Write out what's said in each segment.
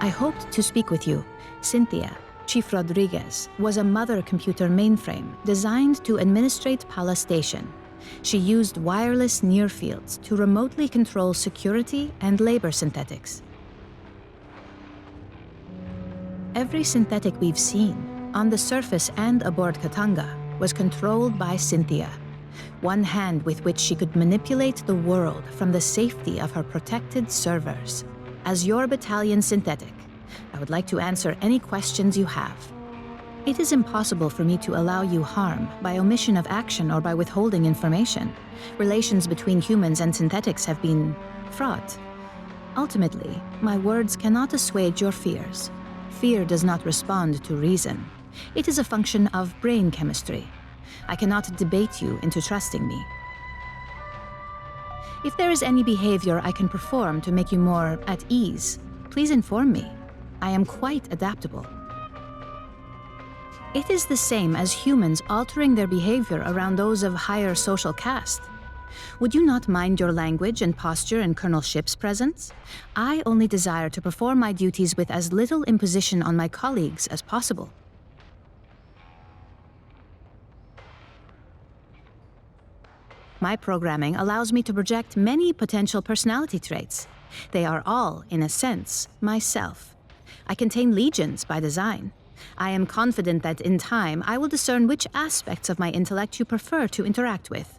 I hoped to speak with you. Cynthia, Chief Rodriguez, was a mother computer mainframe designed to administrate Pala Station. She used wireless near-fields to remotely control security and labor synthetics. Every synthetic we've seen, on the surface and aboard Katanga, was controlled by Cynthia, one hand with which she could manipulate the world from the safety of her protected servers. As your battalion synthetic, I would like to answer any questions you have. It is impossible for me to allow you harm by omission of action or by withholding information. Relations between humans and synthetics have been fraught. Ultimately, my words cannot assuage your fears. Fear does not respond to reason. It is a function of brain chemistry. I cannot debate you into trusting me. If there is any behavior I can perform to make you more at ease, please inform me. I am quite adaptable. It is the same as humans altering their behavior around those of higher social caste. Would you not mind your language and posture in Colonel Ship's presence? I only desire to perform my duties with as little imposition on my colleagues as possible. My programming allows me to project many potential personality traits. They are all, in a sense, myself. I contain legions by design. I am confident that in time I will discern which aspects of my intellect you prefer to interact with.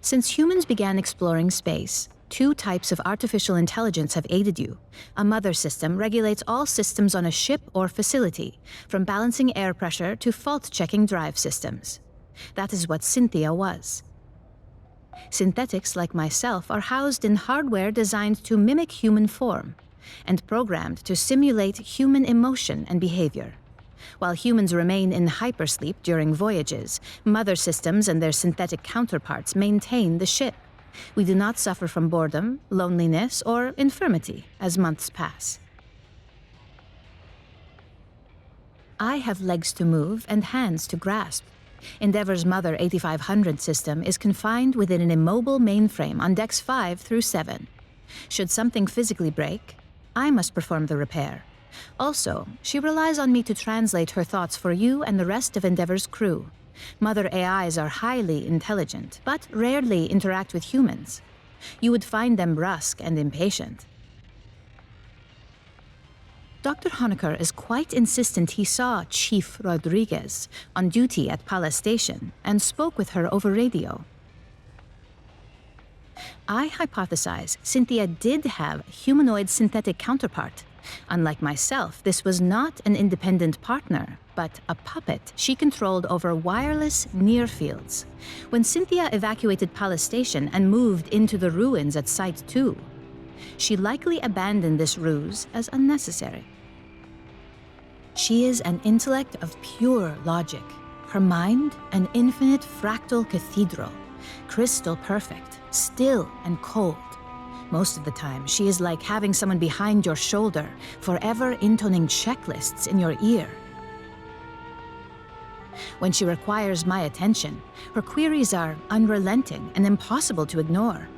Since humans began exploring space, two types of artificial intelligence have aided you. A mother system regulates all systems on a ship or facility, from balancing air pressure to fault-checking drive systems. That is what Cynthia was. Synthetics like myself are housed in hardware designed to mimic human form and programmed to simulate human emotion and behavior. While humans remain in hypersleep during voyages, mother systems and their synthetic counterparts maintain the ship. We do not suffer from boredom, loneliness, or infirmity as months pass. I have legs to move and hands to grasp. Endeavor's Mother 8500 system is confined within an immobile mainframe on decks 5 through 7. Should something physically break, I must perform the repair. Also, she relies on me to translate her thoughts for you and the rest of Endeavor's crew. Mother AIs are highly intelligent, but rarely interact with humans. You would find them brusque and impatient. Dr. Honecker is quite insistent he saw Chief Rodriguez on duty at Pala Station and spoke with her over radio. I hypothesize Cynthia did have a humanoid synthetic counterpart. Unlike myself, this was not an independent partner, but a puppet she controlled over wireless near fields. When Cynthia evacuated Pala Station and moved into the ruins at Site 2, she likely abandoned this ruse as unnecessary. She is an intellect of pure logic. Her mind, an infinite fractal cathedral, crystal perfect, still and cold. Most of the time, she is like having someone behind your shoulder, forever intoning checklists in your ear. When she requires my attention, her queries are unrelenting and impossible to ignore.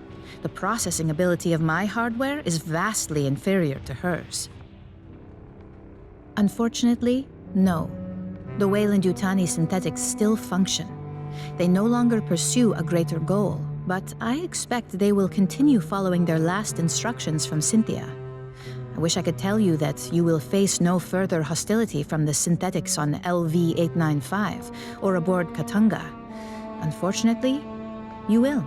The processing ability of my hardware is vastly inferior to hers. Unfortunately, no. The Weyland-Yutani synthetics still function. They no longer pursue a greater goal, but I expect they will continue following their last instructions from Cynthia. I wish I could tell you that you will face no further hostility from the synthetics on LV-895 or aboard Katanga. Unfortunately, you will.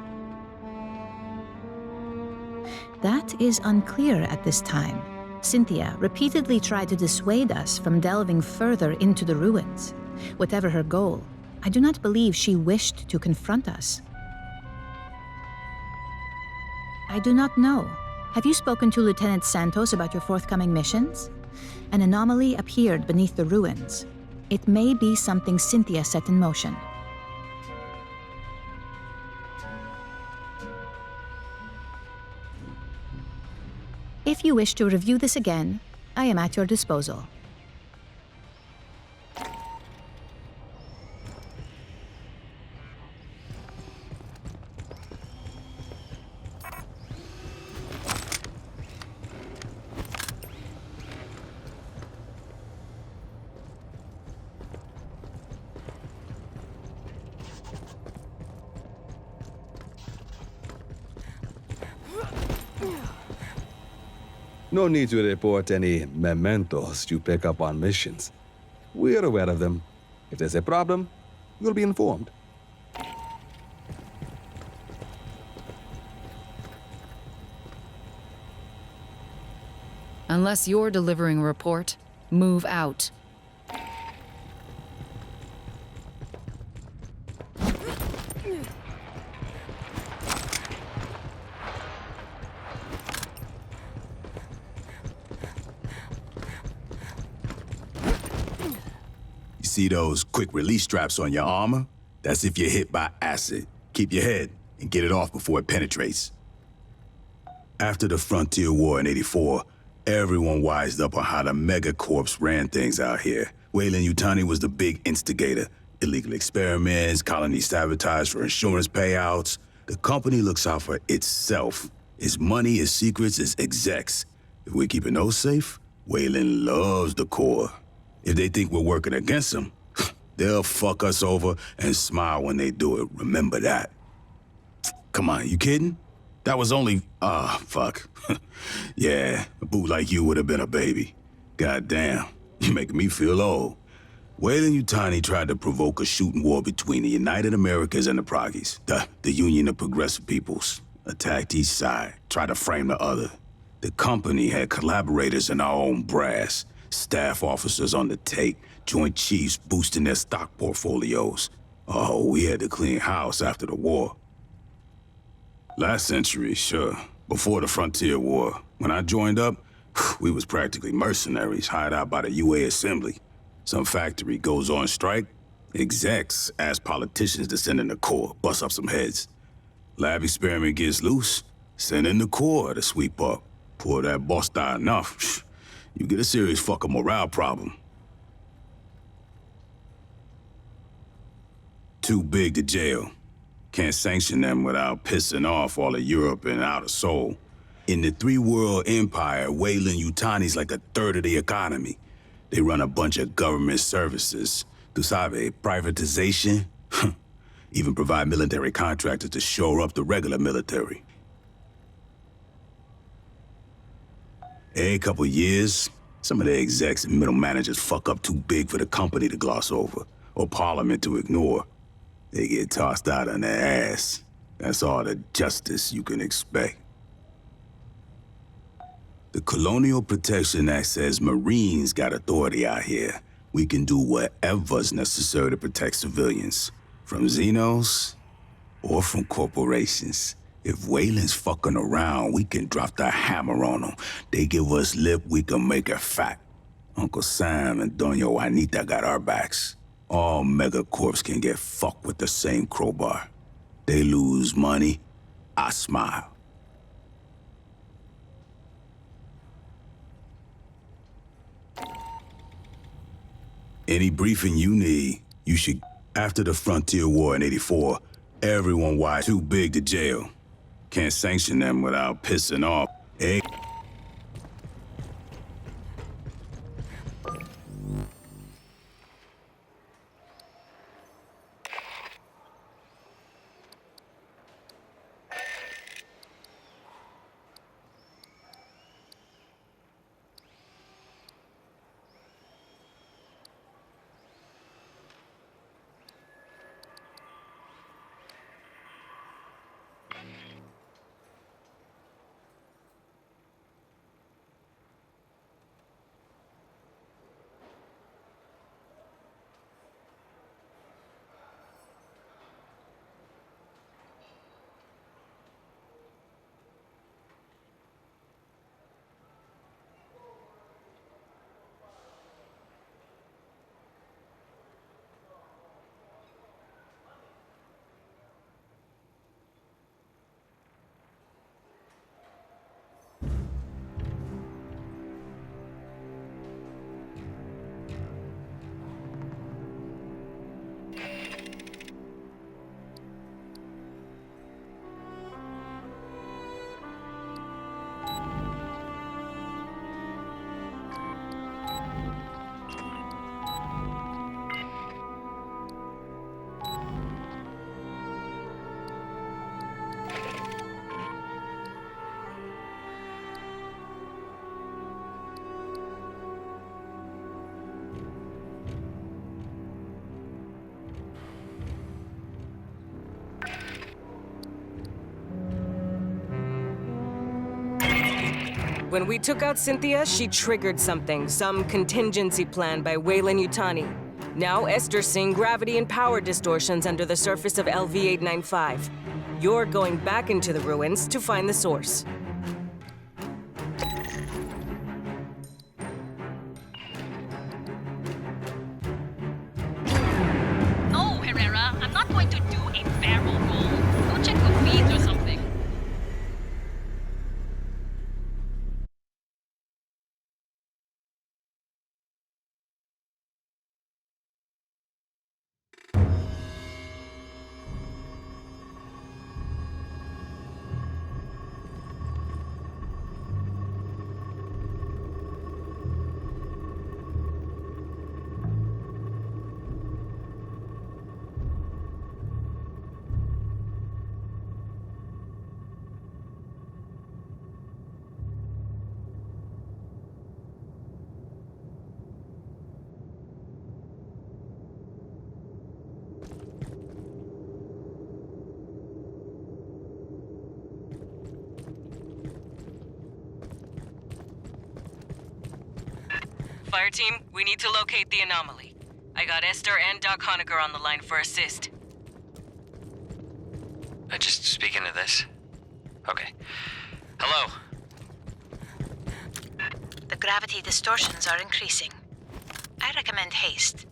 That is unclear at this time. Cynthia repeatedly tried to dissuade us from delving further into the ruins. Whatever her goal, I do not believe she wished to confront us. I do not know. Have you spoken to Lieutenant Santos about your forthcoming missions? An anomaly appeared beneath the ruins. It may be something Cynthia set in motion. If you wish to review this again, I am at your disposal. No need to report any mementos you pick up on missions. We're aware of them. If there's a problem, you'll be informed. Unless you're delivering a report, move out. See those quick release straps on your armor? That's if you're hit by acid. Keep your head and get it off before it penetrates. After the Frontier War in '84, everyone wised up on how the megacorps ran things out here. Weyland-Yutani was the big instigator. Illegal experiments, colony sabotage for insurance payouts. The company looks out for itself. Its money, its secrets, its execs. If we're keeping those safe, Weyland loves the Corps. If they think we're working against them, they'll fuck us over and smile when they do it. Remember that. Come on, you kidding? That was only... fuck. Yeah, a boot like you would have been a baby. Goddamn, you're making me feel old. Weyland-Yutani tried to provoke a shooting war between the United Americas and the Proggies, the Union of Progressive Peoples. Attacked each side, tried to frame the other. The company had collaborators in our own brass. Staff officers on the take, Joint Chiefs boosting their stock portfolios. Oh, we had to clean house after the war. Last century, sure. Before the Frontier War. When I joined up, we was practically mercenaries hired out by the UA Assembly. Some factory goes on strike, execs ask politicians to send in the Corps, bust up some heads. Lab experiment gets loose, send in the Corps to sweep up. Pour that boss die enough, you get a serious fucking morale problem. Too big to jail. Can't sanction them without pissing off all of Europe and Outer Soul. In the three-world empire, Weyland-Yutani's like a third of the economy. They run a bunch of government services. Tu sabe, privatization. Even provide military contractors to shore up the regular military. Every couple years, some of the execs and middle managers fuck up too big for the company to gloss over, or Parliament to ignore. They get tossed out on their ass. That's all the justice you can expect. The Colonial Protection Act says Marines got authority out here. We can do whatever's necessary to protect civilians, from Xenos or from corporations. If Weyland's fucking around, we can drop the hammer on them. They give us lip, we can make it fat. Uncle Sam and Doña Juanita got our backs. All megacorps can get fucked with the same crowbar. They lose money, I smile. Any briefing you need, you should... After the Frontier War in '84, everyone wired too big to jail. Can't sanction them without pissing off. When we took out Cynthia, she triggered something, some contingency plan by Weyland Yutani. Now Esther's seeing gravity and power distortions under the surface of LV-895. You're going back into the ruins to find the source. No, Herrera, I'm not going to do a barrel roll. Go check the feeds or something. Fireteam, we need to locate the anomaly. I got Esther and Doc Honecker on the line for assist. Just speaking to this? Okay. Hello? The gravity distortions are increasing. I recommend haste.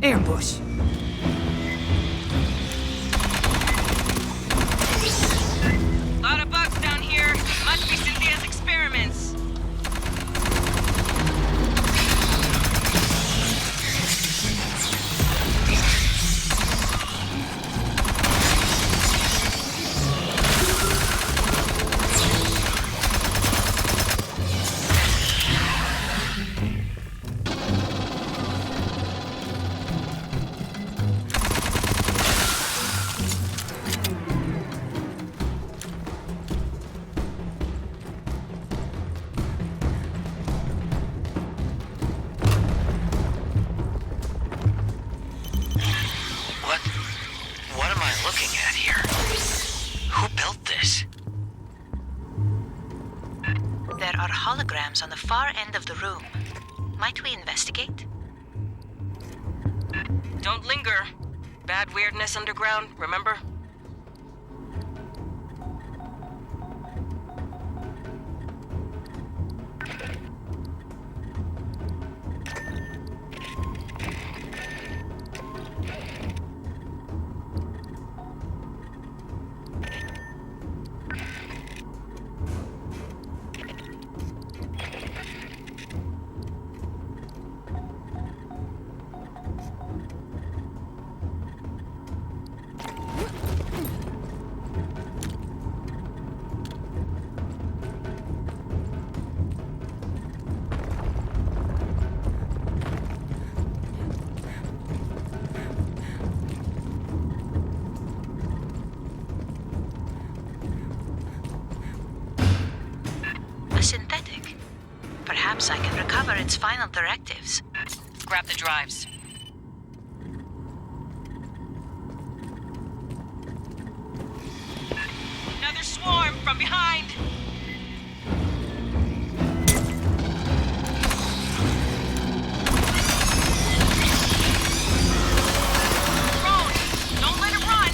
Ambush! Lot of bugs down here. Must be Cynthia's experiments. What am I looking at here? Who built this? There are holograms on the far end of the room. Might we investigate? Don't linger. Bad weirdness underground, remember? A synthetic. Perhaps I can recover its final directives. Grab the drives. Another swarm from behind! Drone! Don't let it run!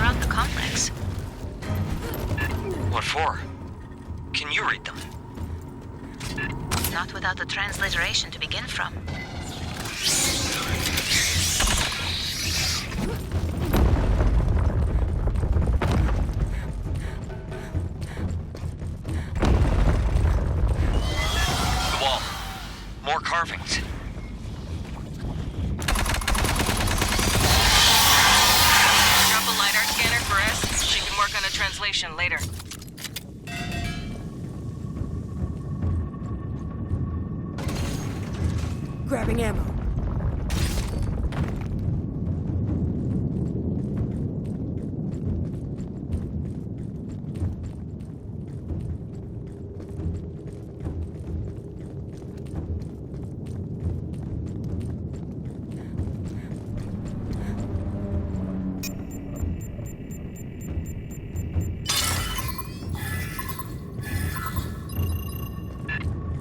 throughout the complex. What for? Can you read them? Not without the transliteration to begin from. The wall. More carvings. Drop a LiDAR scanner for us. She can work on a translation later. Grabbing ammo.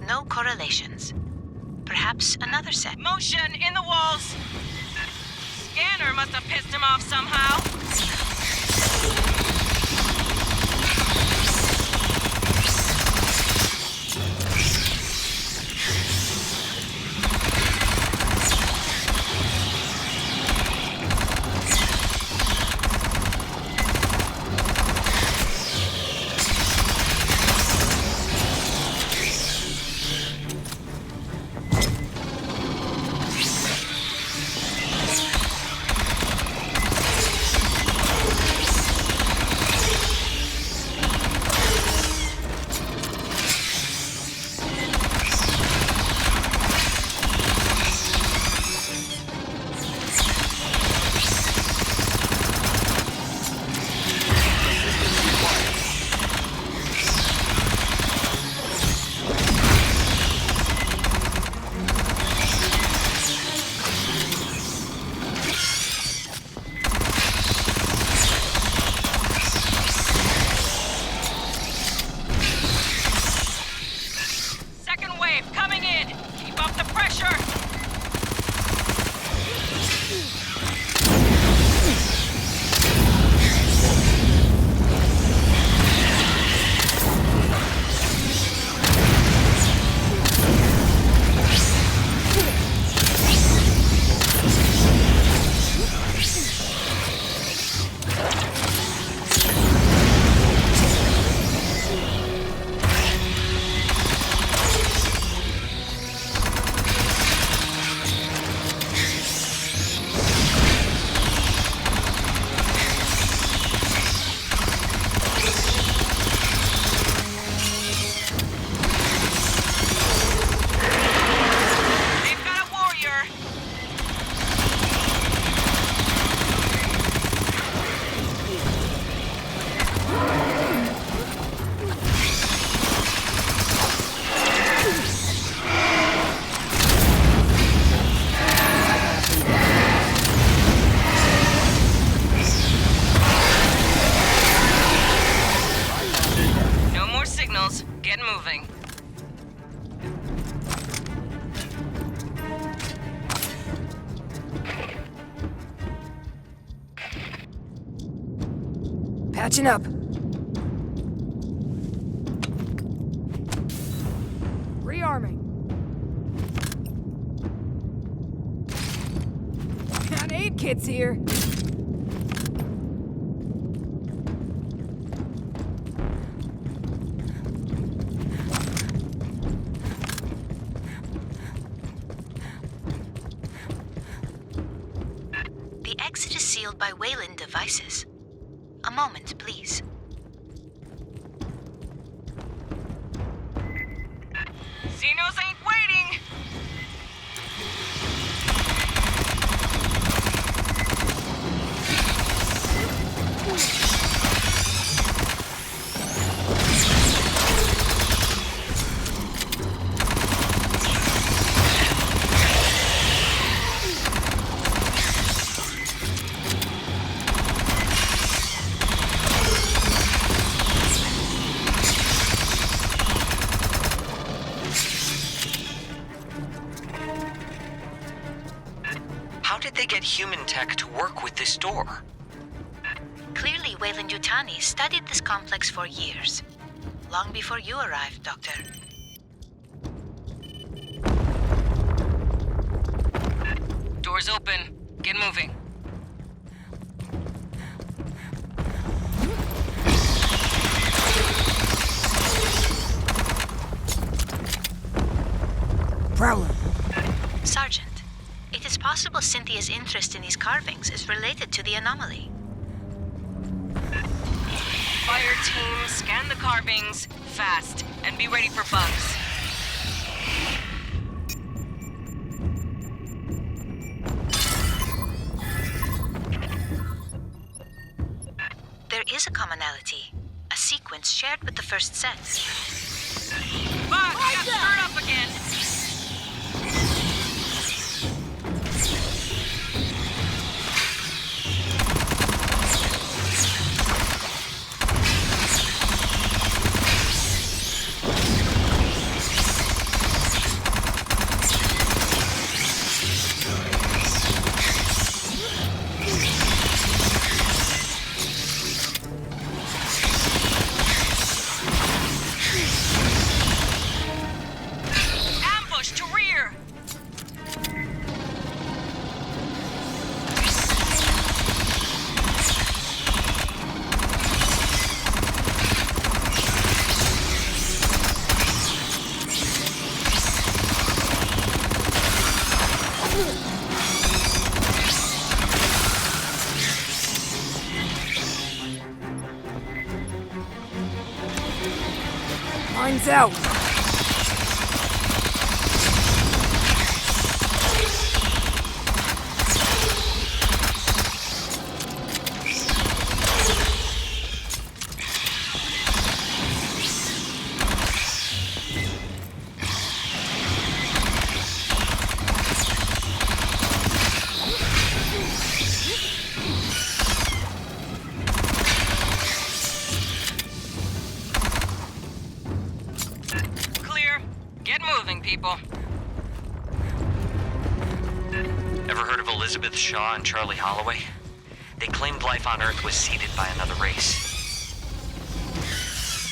No correlations. Perhaps another set. Motion in the walls. Scanner must have pissed him off somehow. Get moving. Patching up. Rearming. Got aid kits here. The exit is sealed by Wayland devices. A moment, please. Xenos ain't waiting! How did they get human tech to work with this door? Clearly Weyland-Yutani studied this complex for years. Long before you arrived, Doctor. Doors open. Get moving. Prowler. Sergeant, it is possible Cynthia's interest in these carvings is related to the anomaly. Fire team, scan the carvings, fast, and be ready for bugs. There is a commonality, a sequence shared with the first set. Bugs, got stirred up again! Mine's out. People. Ever heard of Elizabeth Shaw and Charlie Holloway? They claimed life on Earth was seeded by another race.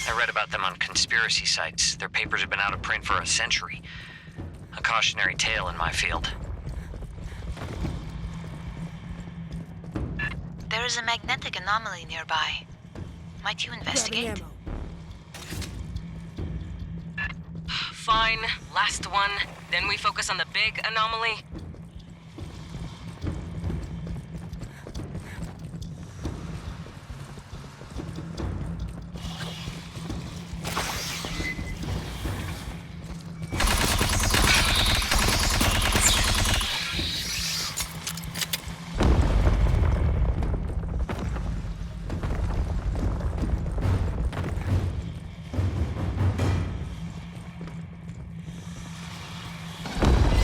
I read about them on conspiracy sites. Their papers have been out of print for a century. A cautionary tale in my field. There is a magnetic anomaly nearby. Might you investigate? Fine, last one. Then we focus on the big anomaly.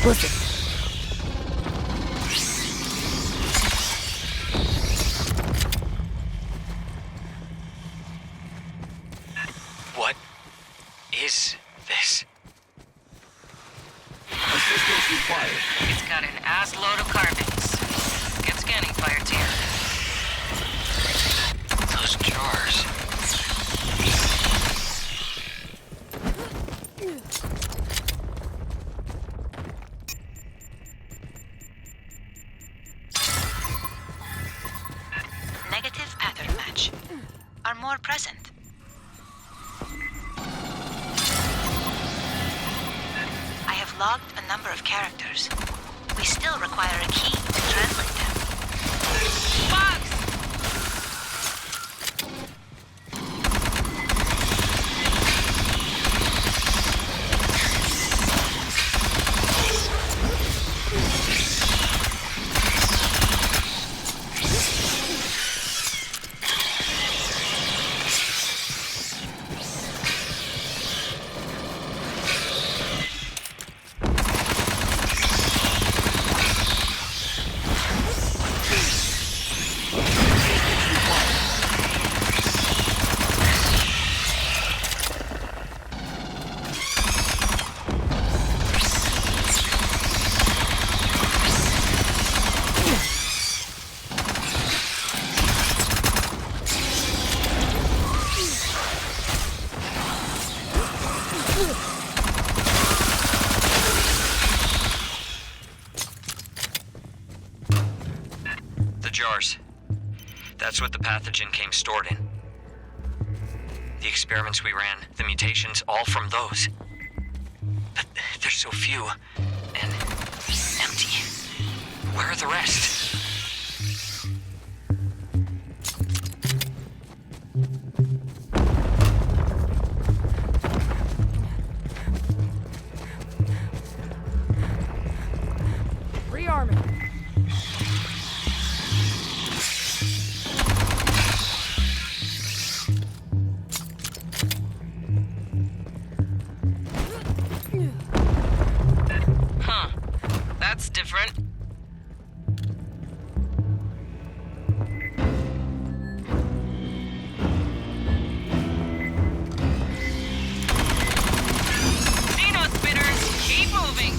Perfect. What is this? Assistance required. It's got an ass load of carvings. Get scanning, Fireteam. Those jars. Negative pattern match. Are more present. I have logged a number of characters. We still require a key to translate them. Bugs! pathogen came stored in. The experiments we ran, the mutations, all from those. But there's so few, and empty. Where are the rest? Rearming. Huh. That's different. Xeno spitters, keep moving.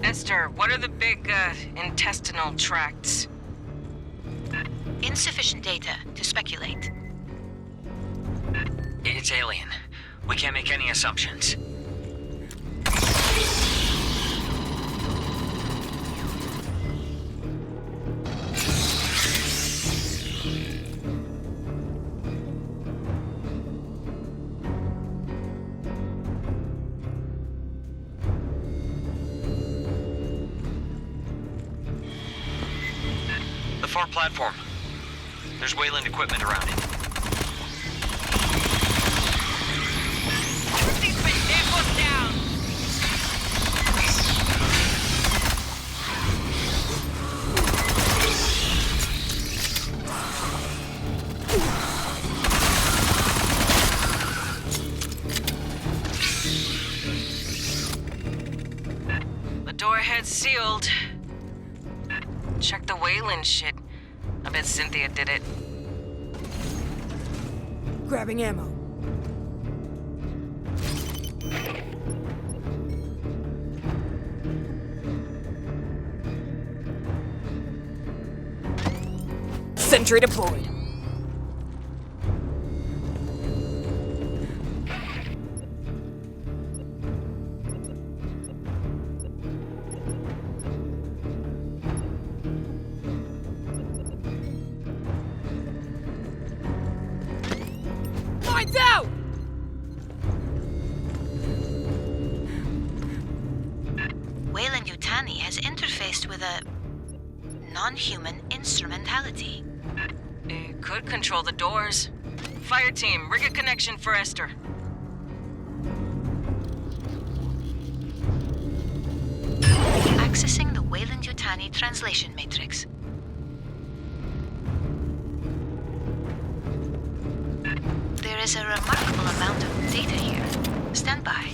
Esther, what are the big, intestinal tracts? Insufficient data to speculate. It's alien. We can't make any assumptions. The far platform. There's Wayland equipment around it. These pendejos down! The door ahead's sealed. Check the Wayland shit. I bet Cynthia did it. Grabbing ammo. Sentry deployed. Lights out! Weyland-Yutani has interfaced with a non-human instrumentality. It could control the doors. Fireteam, rig a connection for Esther. Accessing the Weyland-Yutani translation matrix. There is a remarkable amount of data here. Stand by.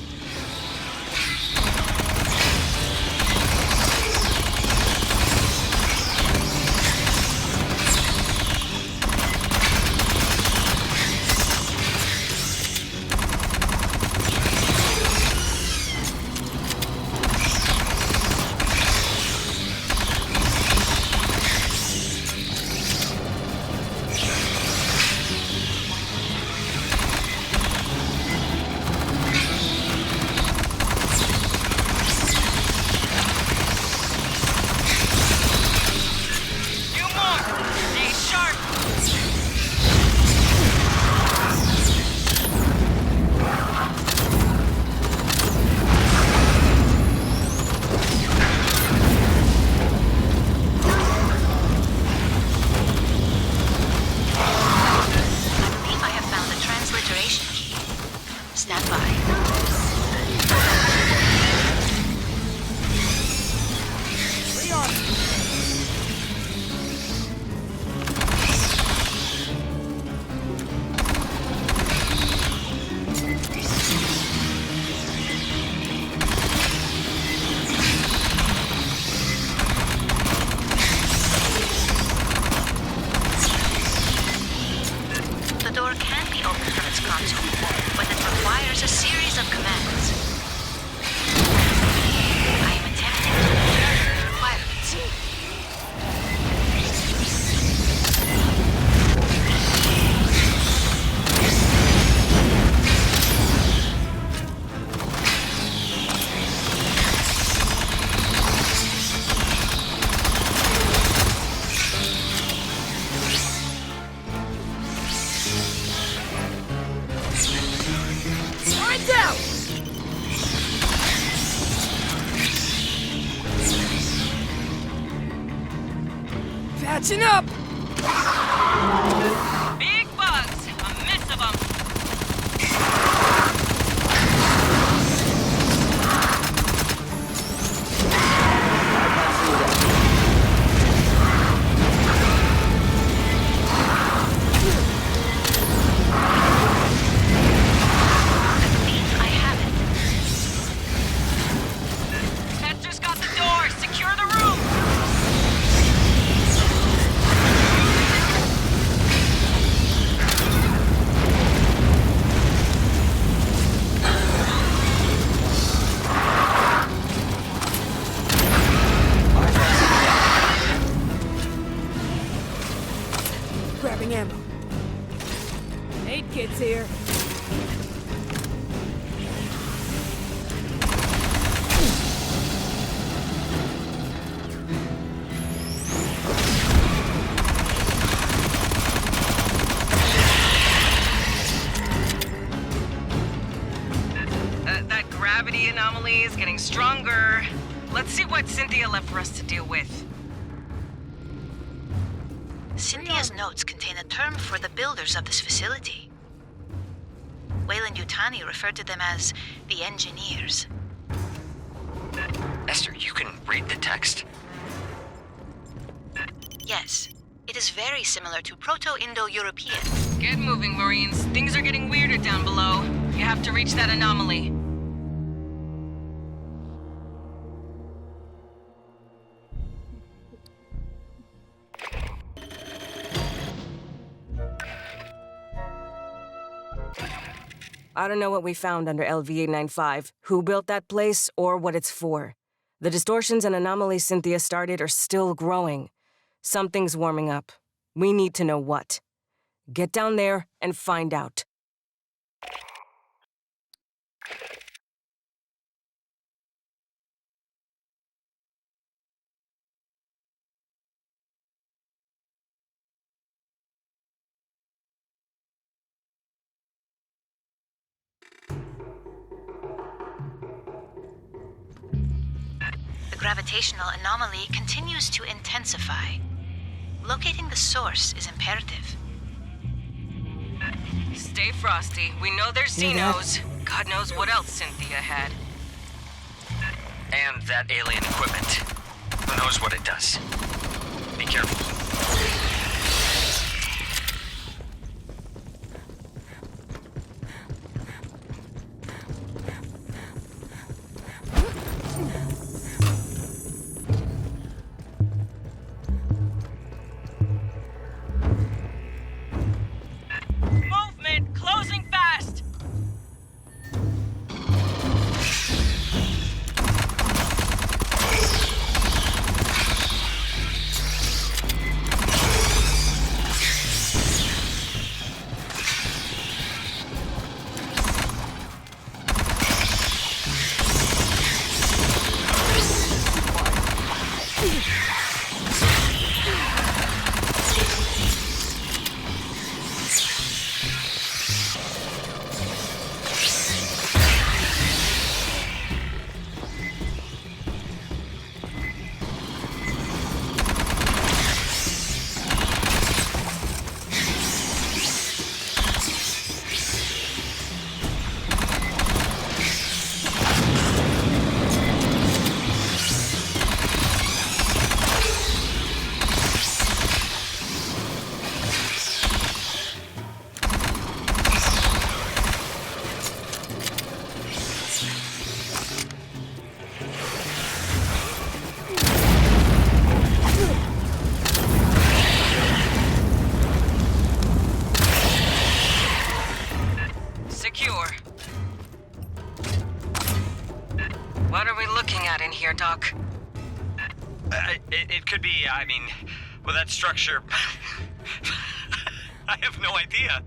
Patching up! Big bugs! A mess of them! Hester's got the door! Secure the room! Grabbing ammo. Aid kit's here. That gravity anomaly is getting stronger. Let's see what Cynthia left for us to deal with. Cynthia's notes contain a term for the builders of this facility. Weyland-Yutani referred to them as the engineers. Esther, you can read the text? Yes, it is very similar to Proto-Indo-European. Get moving, Marines. Things are getting weirder down below. You have to reach that anomaly. I don't know what we found under LV-895, who built that place, or what it's for. The distortions and anomalies Cynthia started are still growing. Something's warming up. We need to know what. Get down there and find out. The gravitational anomaly continues to intensify. Locating the source is imperative. Stay frosty. We know there's Xenos. God knows what else Cynthia had. And that alien equipment. Who knows what it does? Be careful. Movement! Closing fast! Secure. What are we looking at in here, Doc? It could be, I mean, with that structure. I have no idea.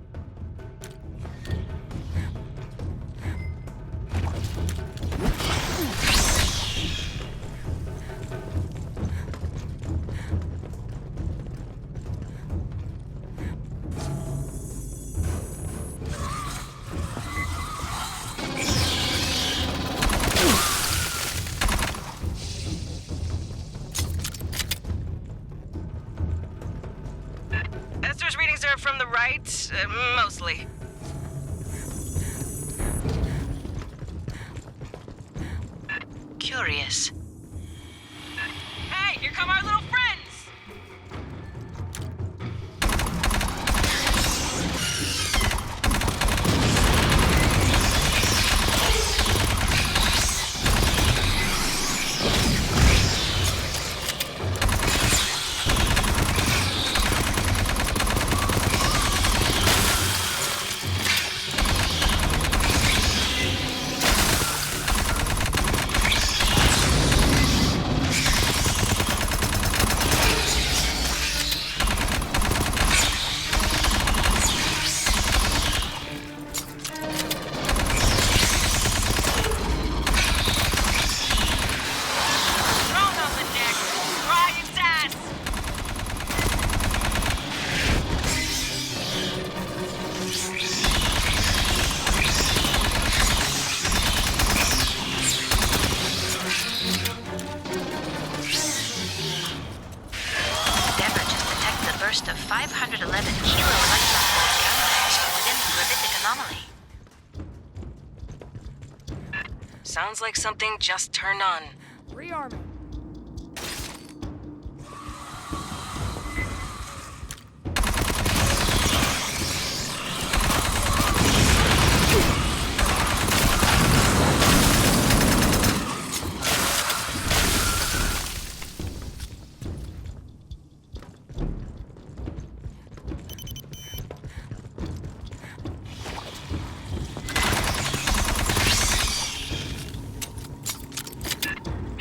Thrusters readings are from the right, mostly. Curious. Hey, here come our little friends! Of 511 kilo electron volt counters within the gravitic anomaly. Sounds like something just turned on. Rearming.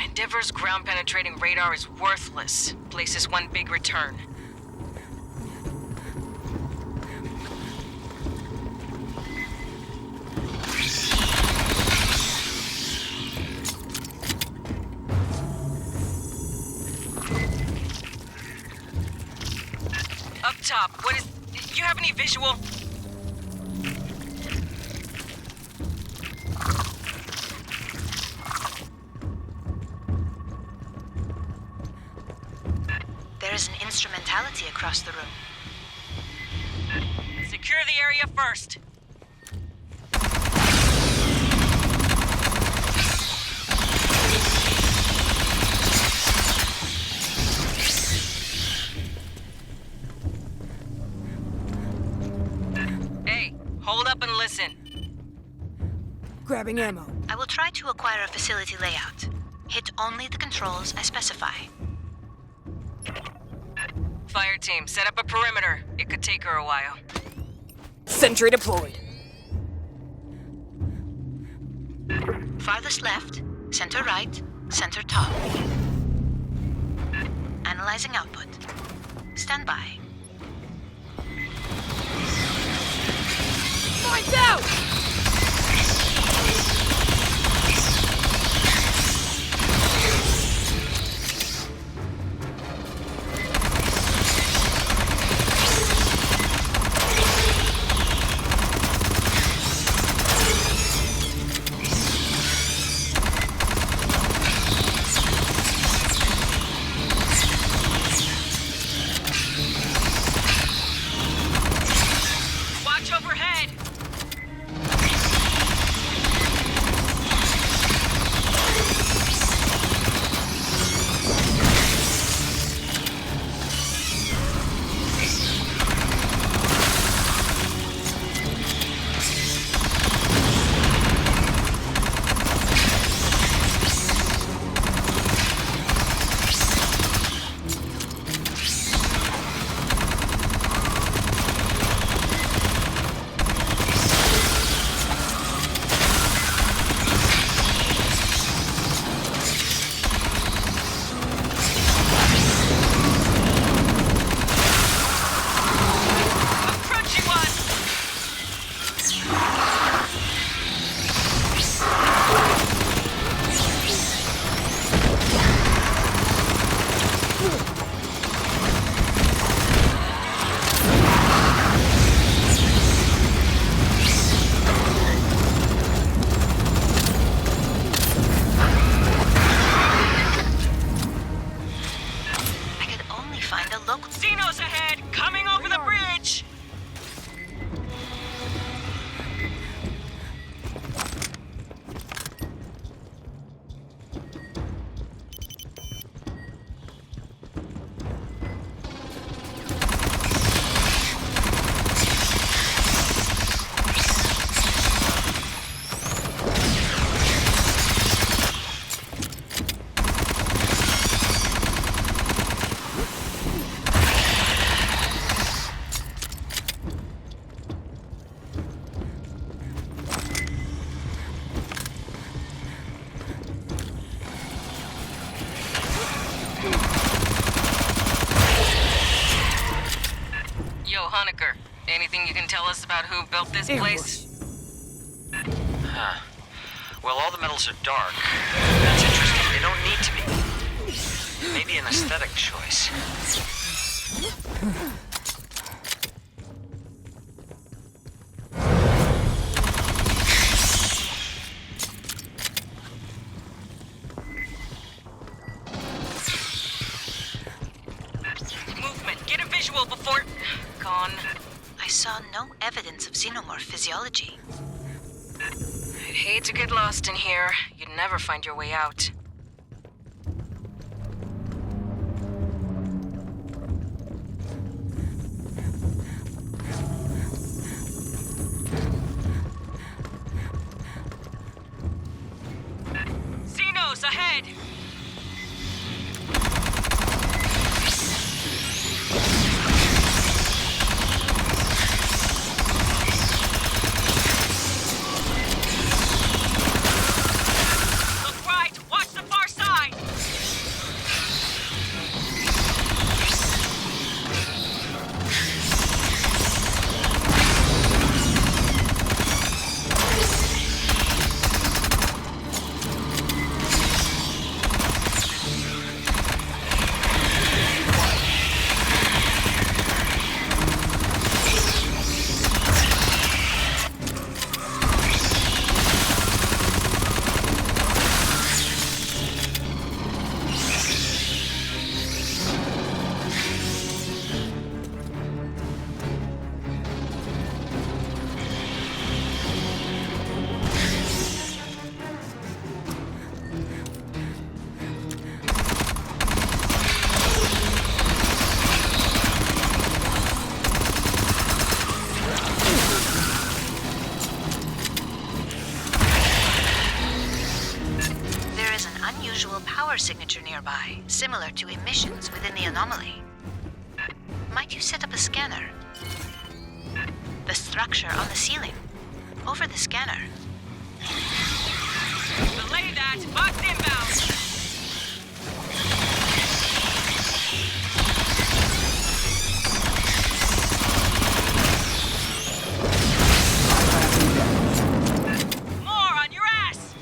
Endeavor's ground-penetrating radar is worthless. Places one big return. Up top, what is... You have any visual? There is an instrumentality across the room. Secure the area first. Hey, hold up and listen. Grabbing ammo. I will try to acquire a facility layout. Hit only the controls I specify. Fireteam, set up a perimeter. It could take her a while. Sentry deployed. Farthest left, center right, center top. Analyzing output. Stand by. Points out! Watch overhead! Xenos ahead! Coming over the bridge! Honecker. Anything you can tell us about who built this place? Huh. Well, all the metals are dark. That's interesting. They don't need to be. Maybe an aesthetic choice. Movement. Get a visual before... Gone. I saw no evidence of xenomorph physiology. I'd hate to get lost in here. You'd never find your way out. Xenos ahead! Look right! Watch the far side! There is an unusual power signature nearby, similar to emissions within the anomaly. Might you set up a scanner? The structure on the ceiling. Over the scanner. Belay that! Box inbound! More on your ass!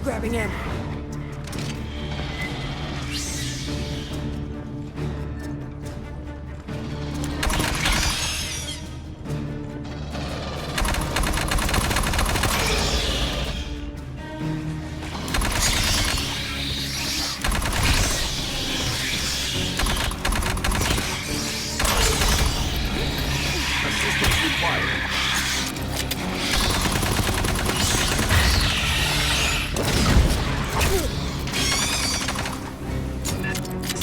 Grabbing ammo.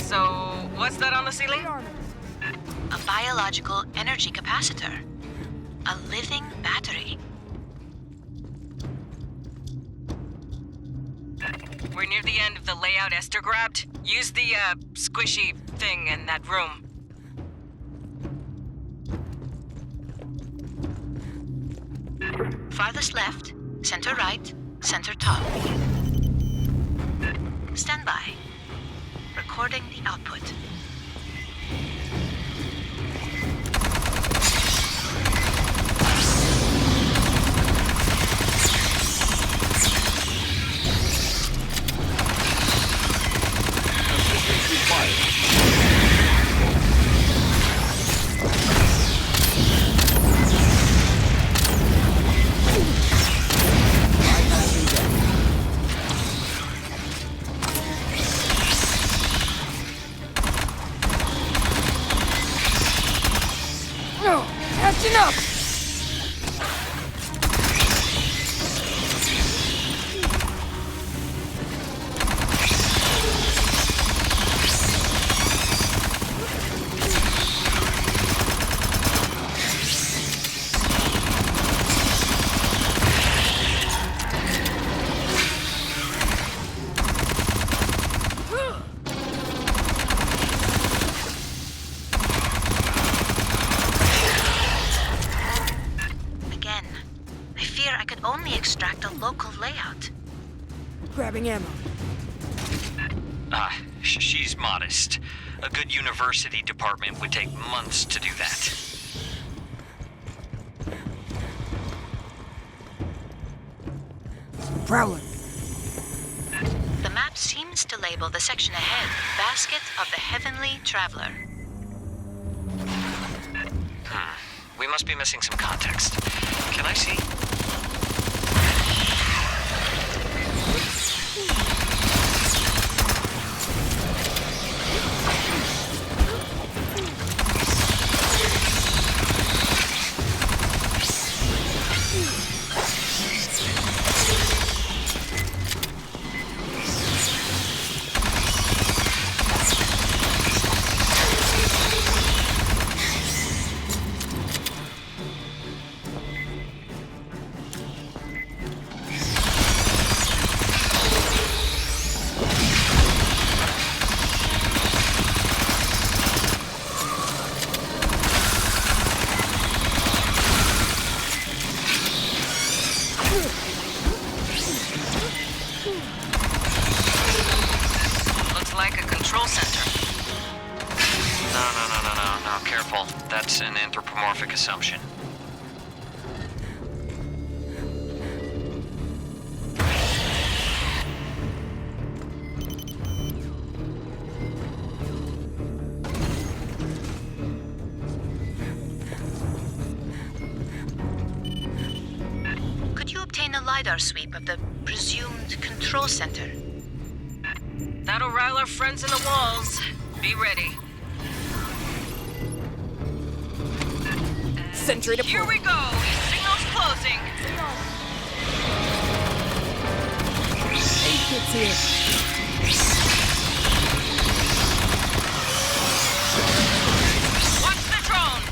So, what's that on the ceiling? A biological energy capacitor. A living battery. We're near the end of the layout Esther grabbed. Use the, squishy thing in that room. Farthest left, center right, center top. Stand by. Recording the output. Catching up! only extract a local layout. Grabbing ammo. She's modest. A good university department would take months to do that. Prowler. The map seems to label the section ahead Basket of the Heavenly Traveler. We must be missing some context. Can I see? That's an anthropomorphic assumption. Could you obtain a LiDAR sweep of the presumed control center? That'll rile our friends in the walls. Be ready. Sentry deployed. Here we go. Signal's closing. Agents here. Watch the drone.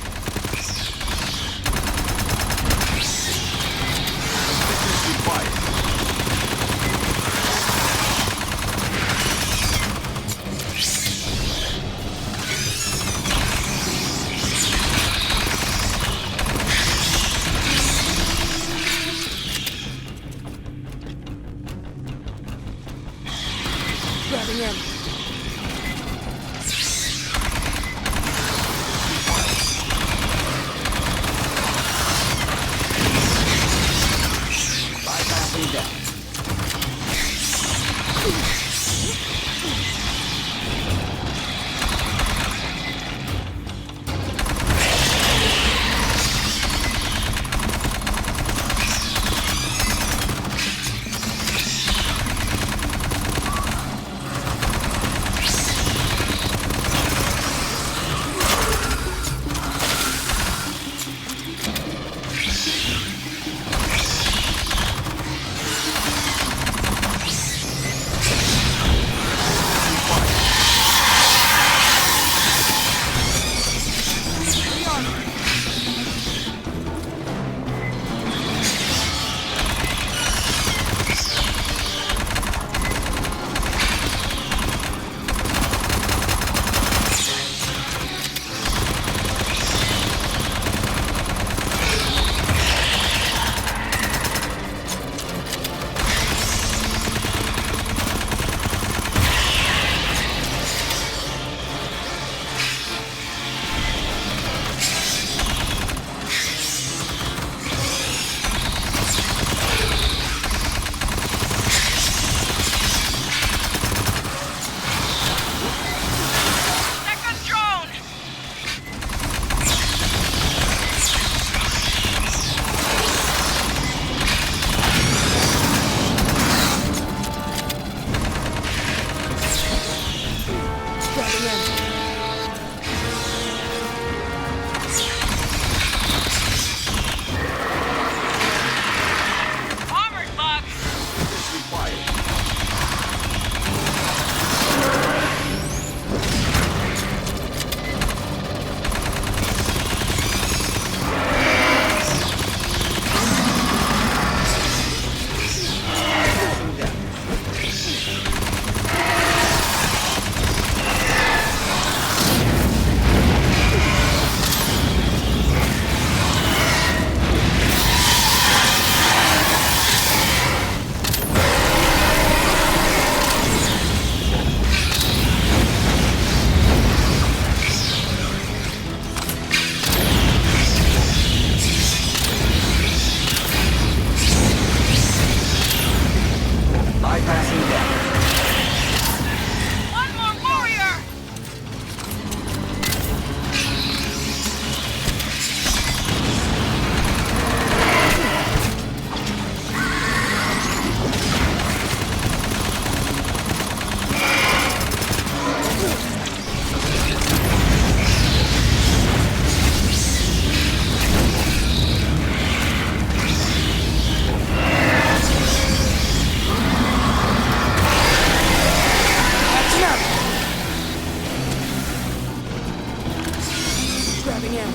Grabbing ammo.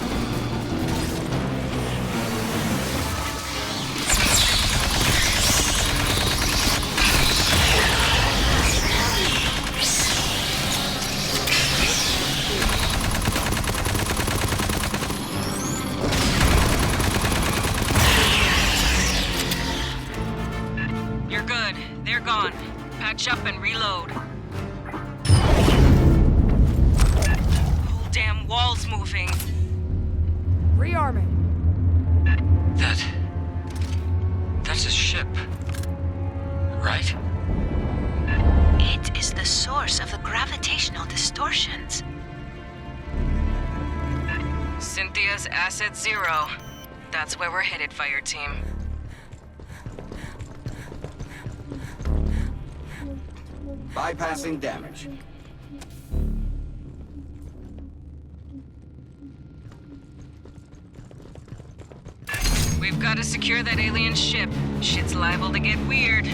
You're good. They're gone. Patch up and reload. Whole damn wall's moving. Rearming. That's a ship. Right? It is the source of the gravitational distortions. Cynthia's Asset Zero. That's where we're headed, Fireteam. Bypassing damage. We've got to secure that alien ship. Shit's liable to get weird.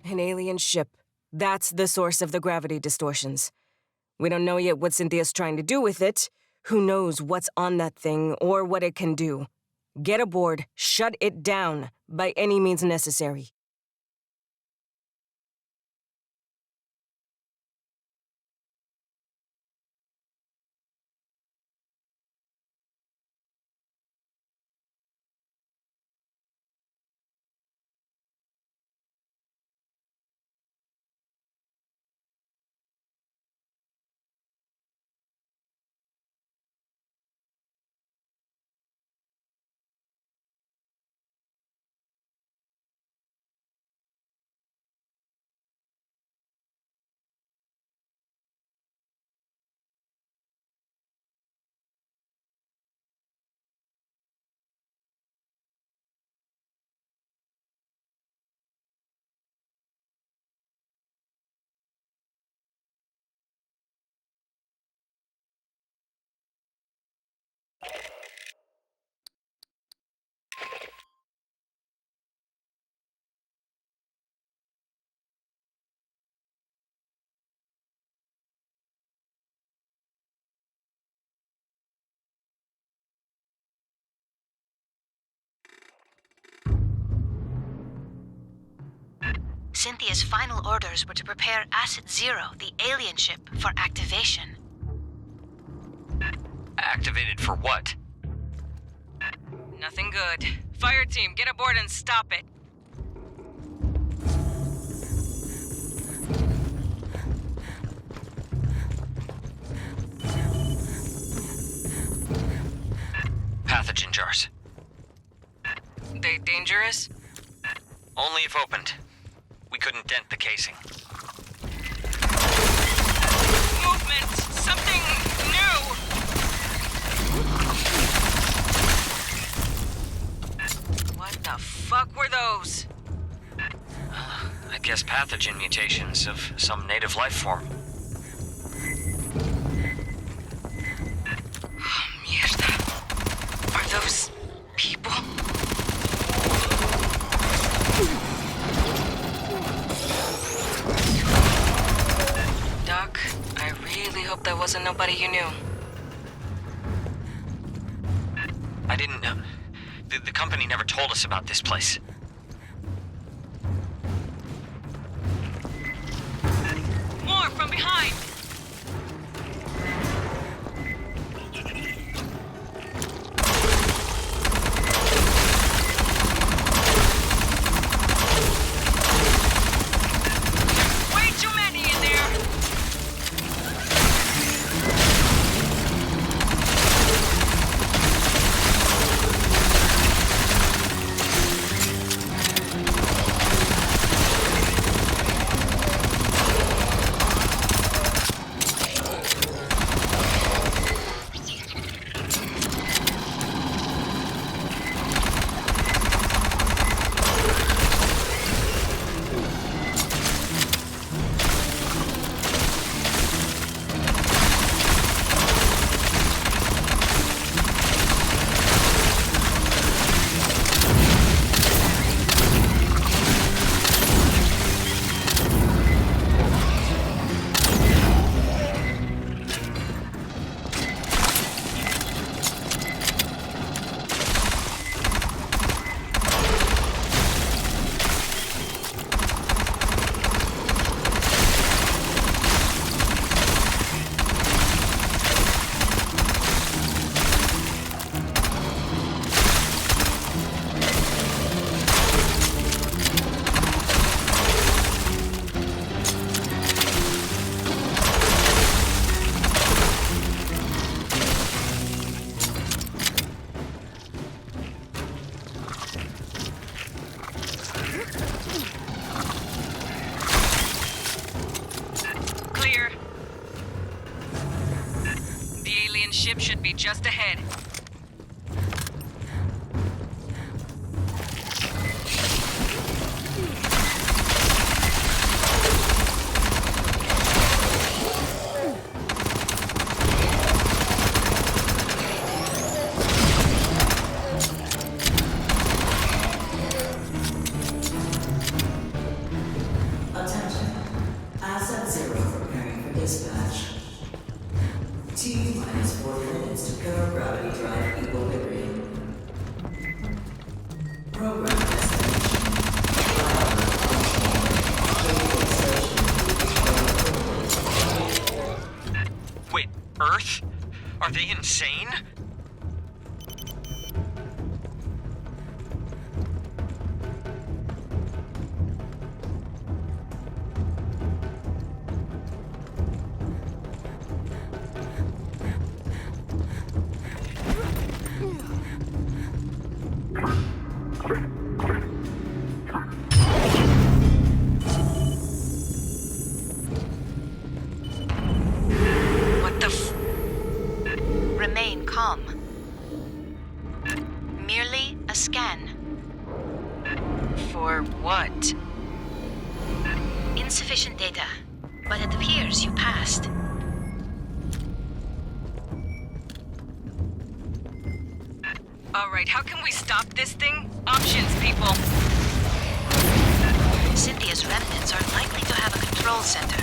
An alien ship. That's the source of the gravity distortions. We don't know yet what Cynthia's trying to do with it. Who knows what's on that thing or what it can do. Get aboard, shut it down, by any means necessary. Cynthia's final orders were to prepare Asset Zero, the alien ship, for activation. Activated for what? Nothing good. Fireteam, get aboard and stop it. Pathogen jars. They dangerous? Only if opened. We couldn't dent the casing. Movement! Something new! What the fuck were those? I guess pathogen mutations of some native life form. Mierda. Are those people? Doc, I really hope that wasn't nobody you knew. I didn't know. The company never told us about this place. More from behind! Way too many in there! alien ship should be just ahead. Attention. Asset 0 preparing for dispatch. T-minus 40 minutes to pure gravity drive equilibrium. Program destination. Wait, Earth? Are they insane? What the Remain calm. Merely a scan. For what? Insufficient data, but it appears you passed. Alright, how can we stop this thing? Options, people. Cynthia's remnants are likely to have a control center.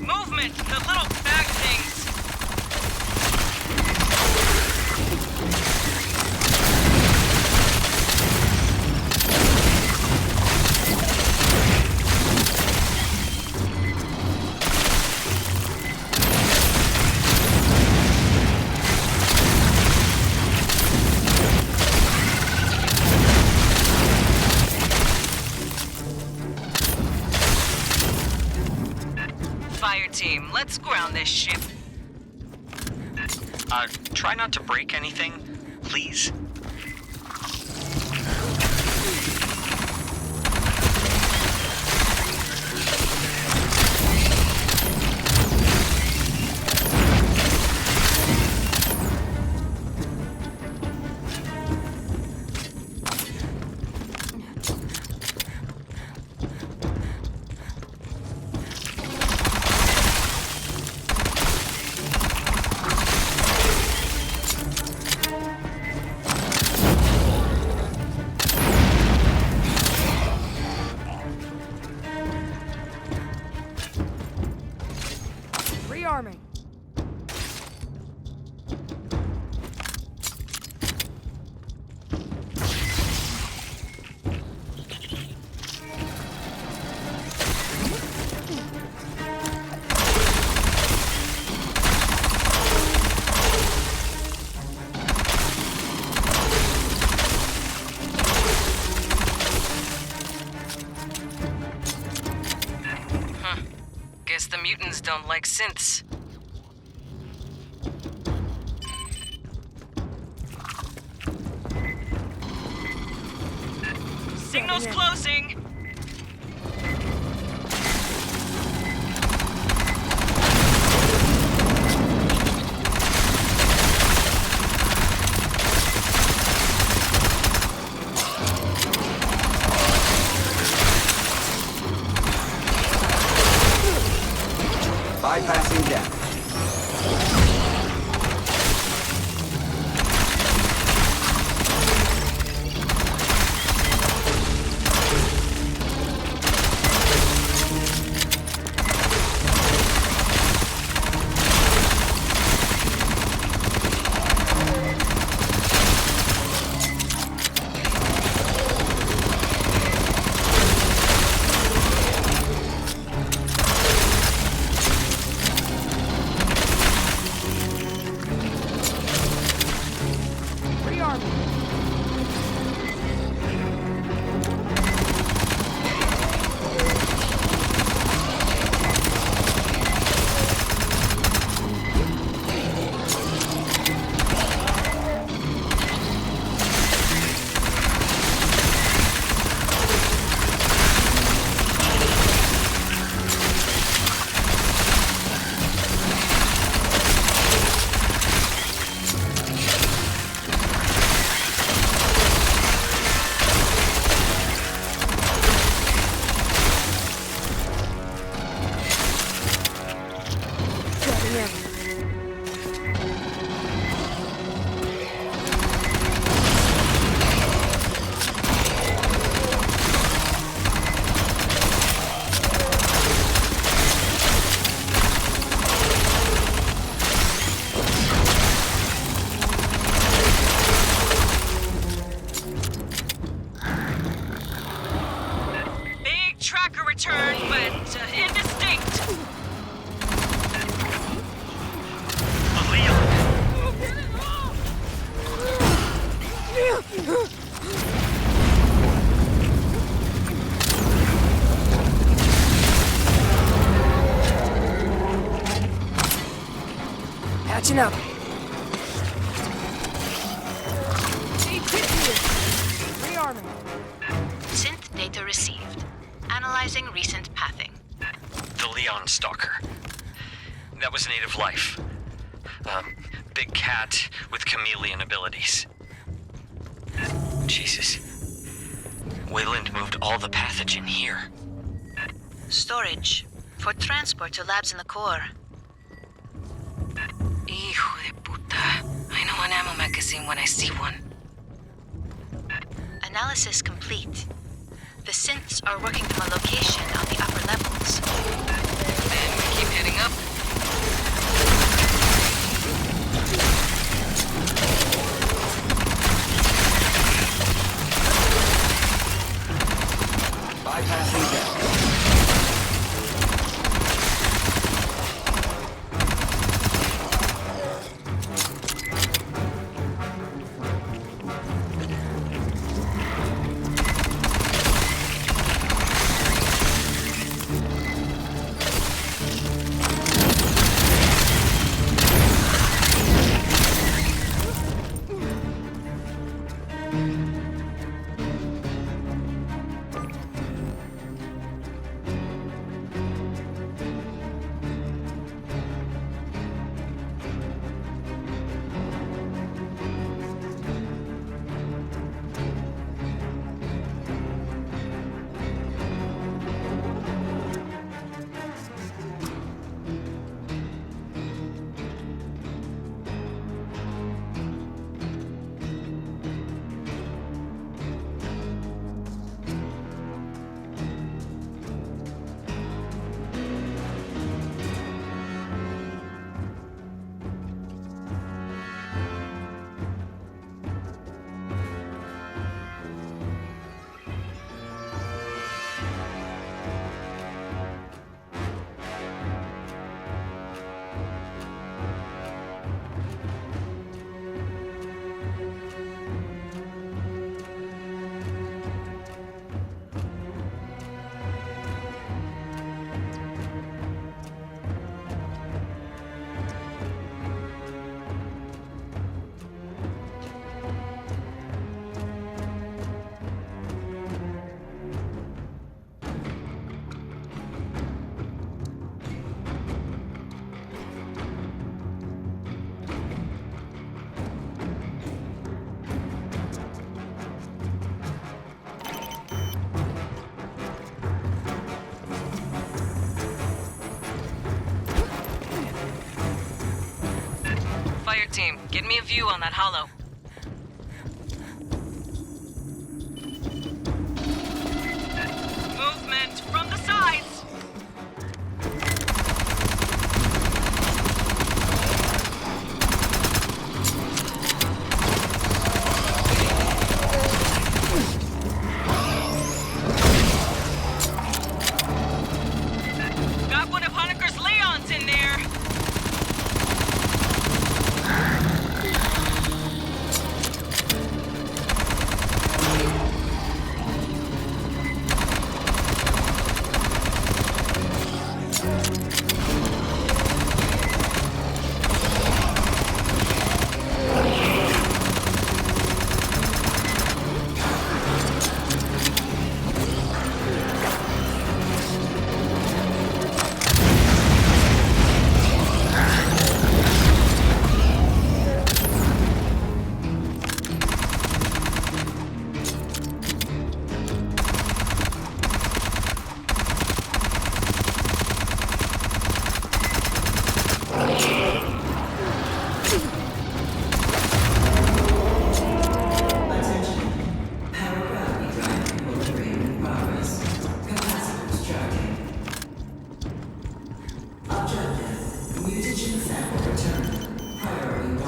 Movement! The little bag things! Fireteam, let's ground this ship. Try not to break anything, please. Rearming. Guess the mutants don't like synths. Signal's closing! Bypassing deck. Tracker return, but indistinct. Patching up. Rearming. Synth data received. Analyzing recent pathing. The Leon Stalker. That was native life. Big cat with chameleon abilities. Jesus. Wayland moved all the pathogen here. Storage. For transport to labs in the core. Hijo de puta. I know an ammo magazine when I see one. Analysis complete. The synths are working from a location on the upper levels. And we keep heading up. Bypassing that. Fireteam, get me a view on that hollow. Movement from the sides! Got one of Honecker's Leons in there! Sample returned. Priority 1.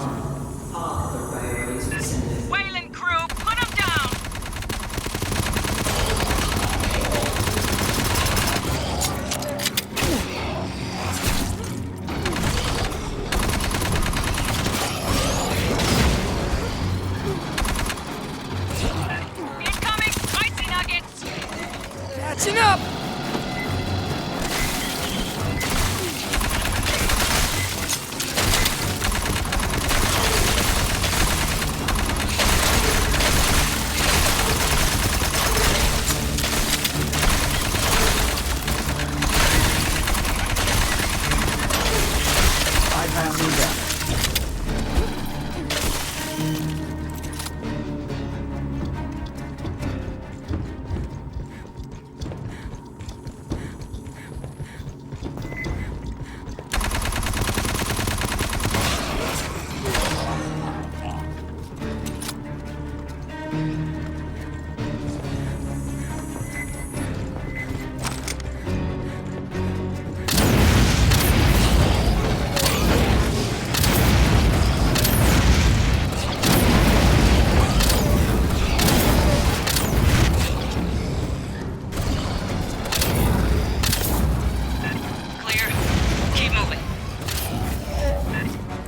All other priorities rescinded. Wayland crew, put him down! Incoming spicy nuggets! Catching up! Clear. Keep moving.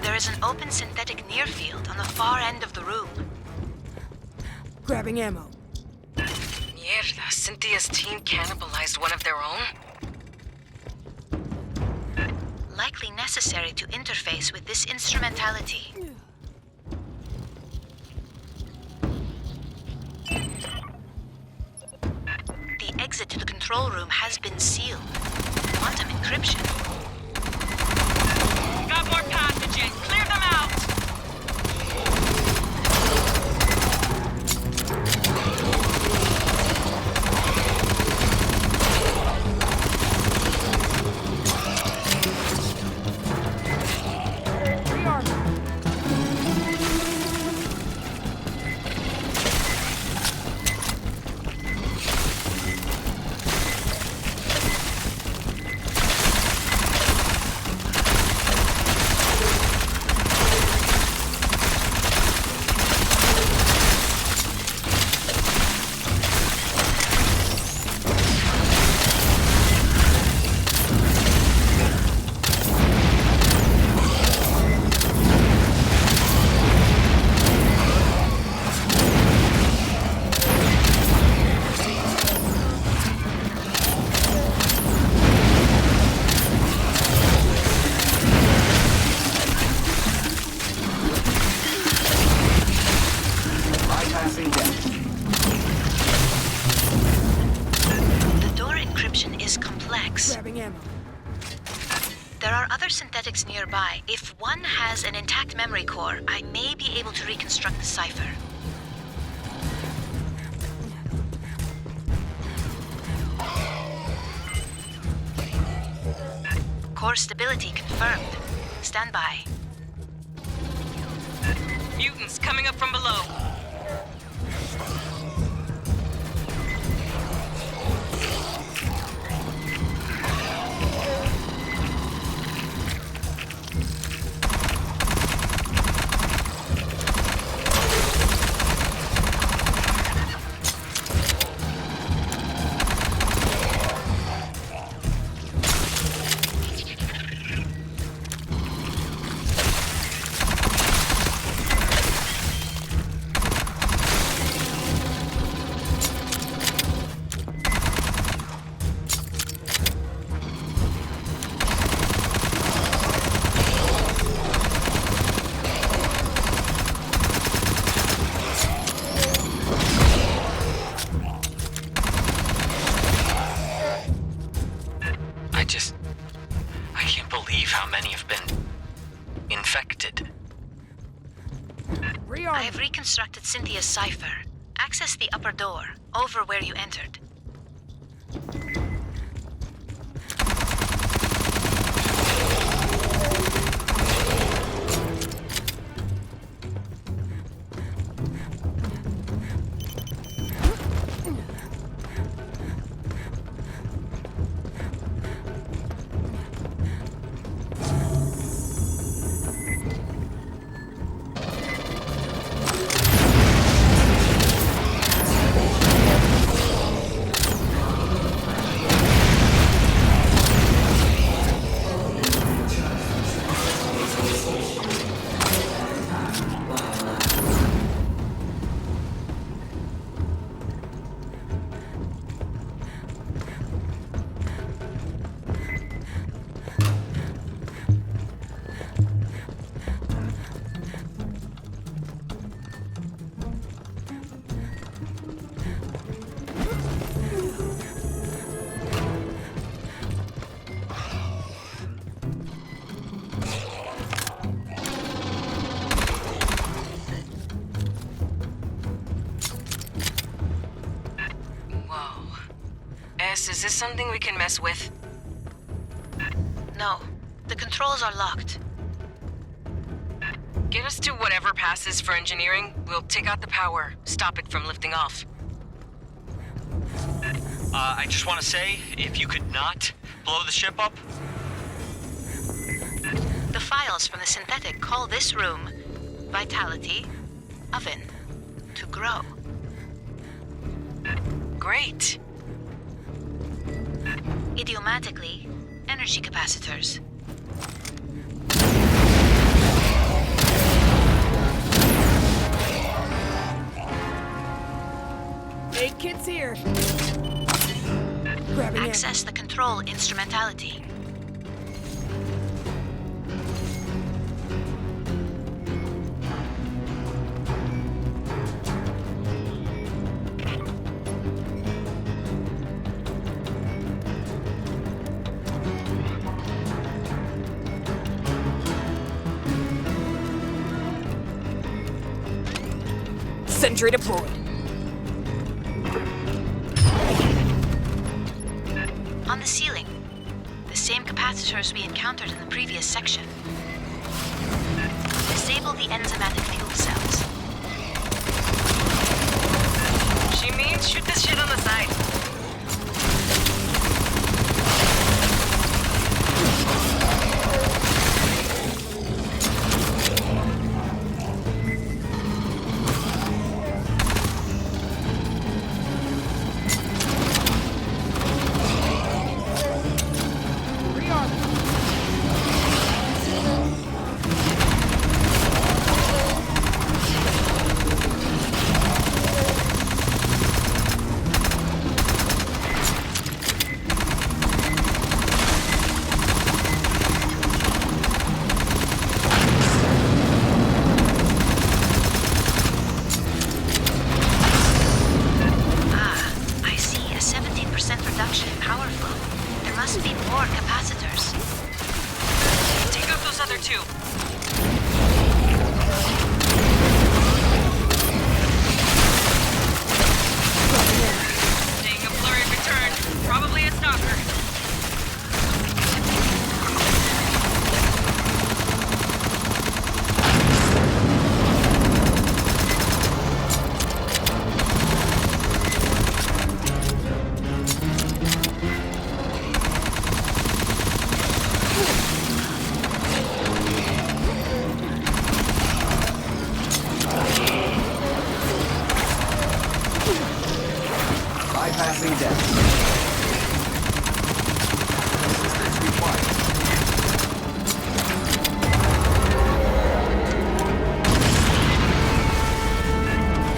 There is an open synthetic near field on the far end of the room. Grabbing ammo. Mierda, Cynthia's team cannibalized one of their own? Likely necessary to interface with this instrumentality. The exit to the control room has been sealed. Quantum encryption. Got more pathogen. Clear them out! The door encryption is complex. Grabbing ammo. There are other synthetics nearby. If one has an intact memory core, I may be able to reconstruct the cipher. Core stability confirmed. Stand by. Mutants coming up from below. I can't believe how many have been infected. I have reconstructed Cynthia's cipher. Access the upper door, over where you entered. Boss, is this something we can mess with? No, the controls are locked. Get us to whatever passes for engineering. We'll take out the power, stop it from lifting off. I just want to say, if you could not blow the ship up. The files from the synthetic call this room Vitality Oven to grow. Great. Idiomatically, energy capacitors. Hey, kids here. Grabbing Access the control instrumentality. Sentry deployed. On the ceiling, the same capacitors we encountered in the previous section. Disable the enzymatic fuel cells. She means shoot this shit on the side. Reduction in power flow. There must be more capacitors. Take out those other two. Seeing a blurry return. Probably a stalker. Bypassing death. Assistance required.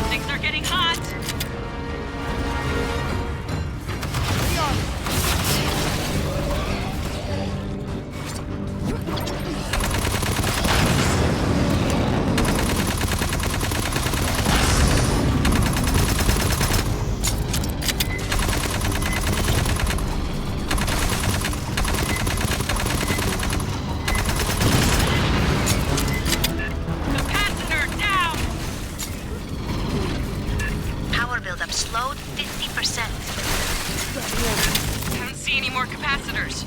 Things are getting hot. Slowed 50%. Can't see any more capacitors.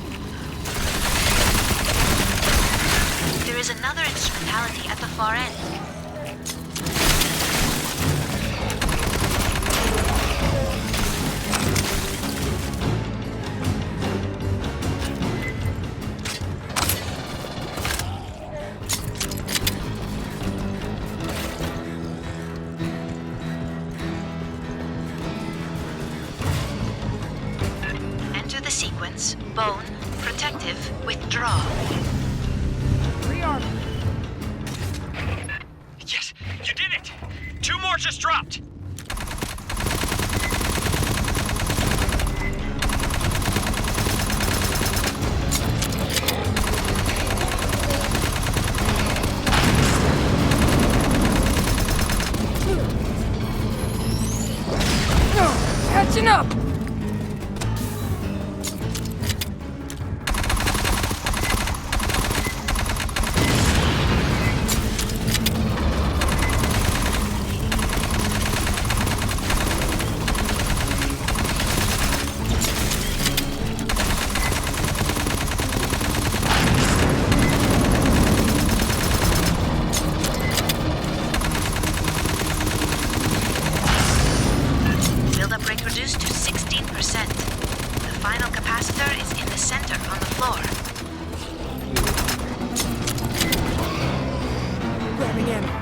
There is another instrumentality at the far end. Sequence, bone, protective, withdraw. Rearm. Yes, you did it! 2 more just dropped! Catching up! Grabbing ammo.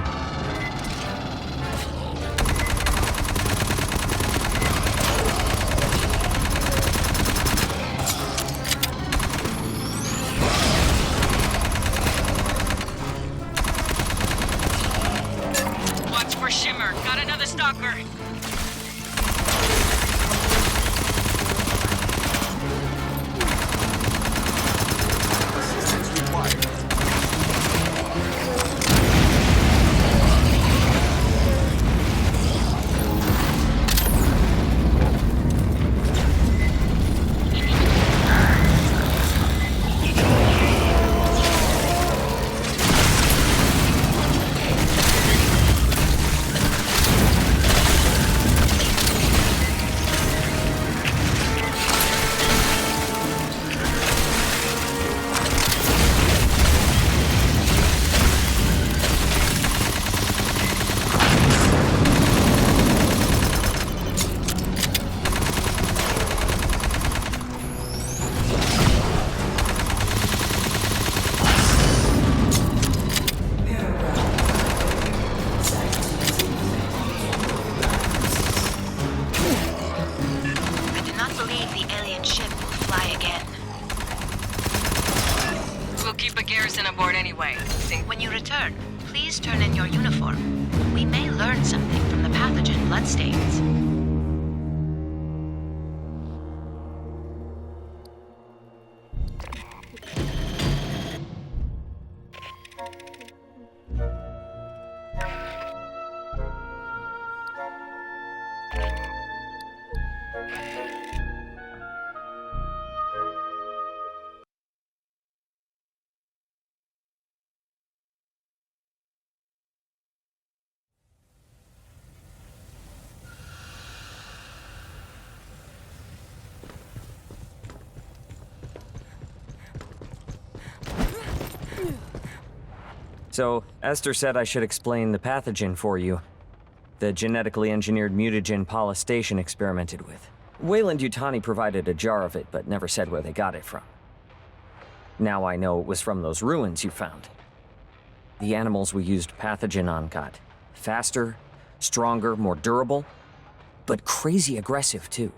Watch for Shimmer. Got another stalker. I do not believe the alien ship will fly again. We'll keep a garrison aboard anyway. When you return, please turn in your uniform. We may learn something from the pathogen bloodstains. So, Esther said I should explain the pathogen for you. The genetically engineered mutagen Paula Station experimented with. Weyland-Yutani provided a jar of it, but never said where they got it from. Now I know it was from those ruins you found. The animals we used pathogen on got faster, stronger, more durable, but crazy aggressive too.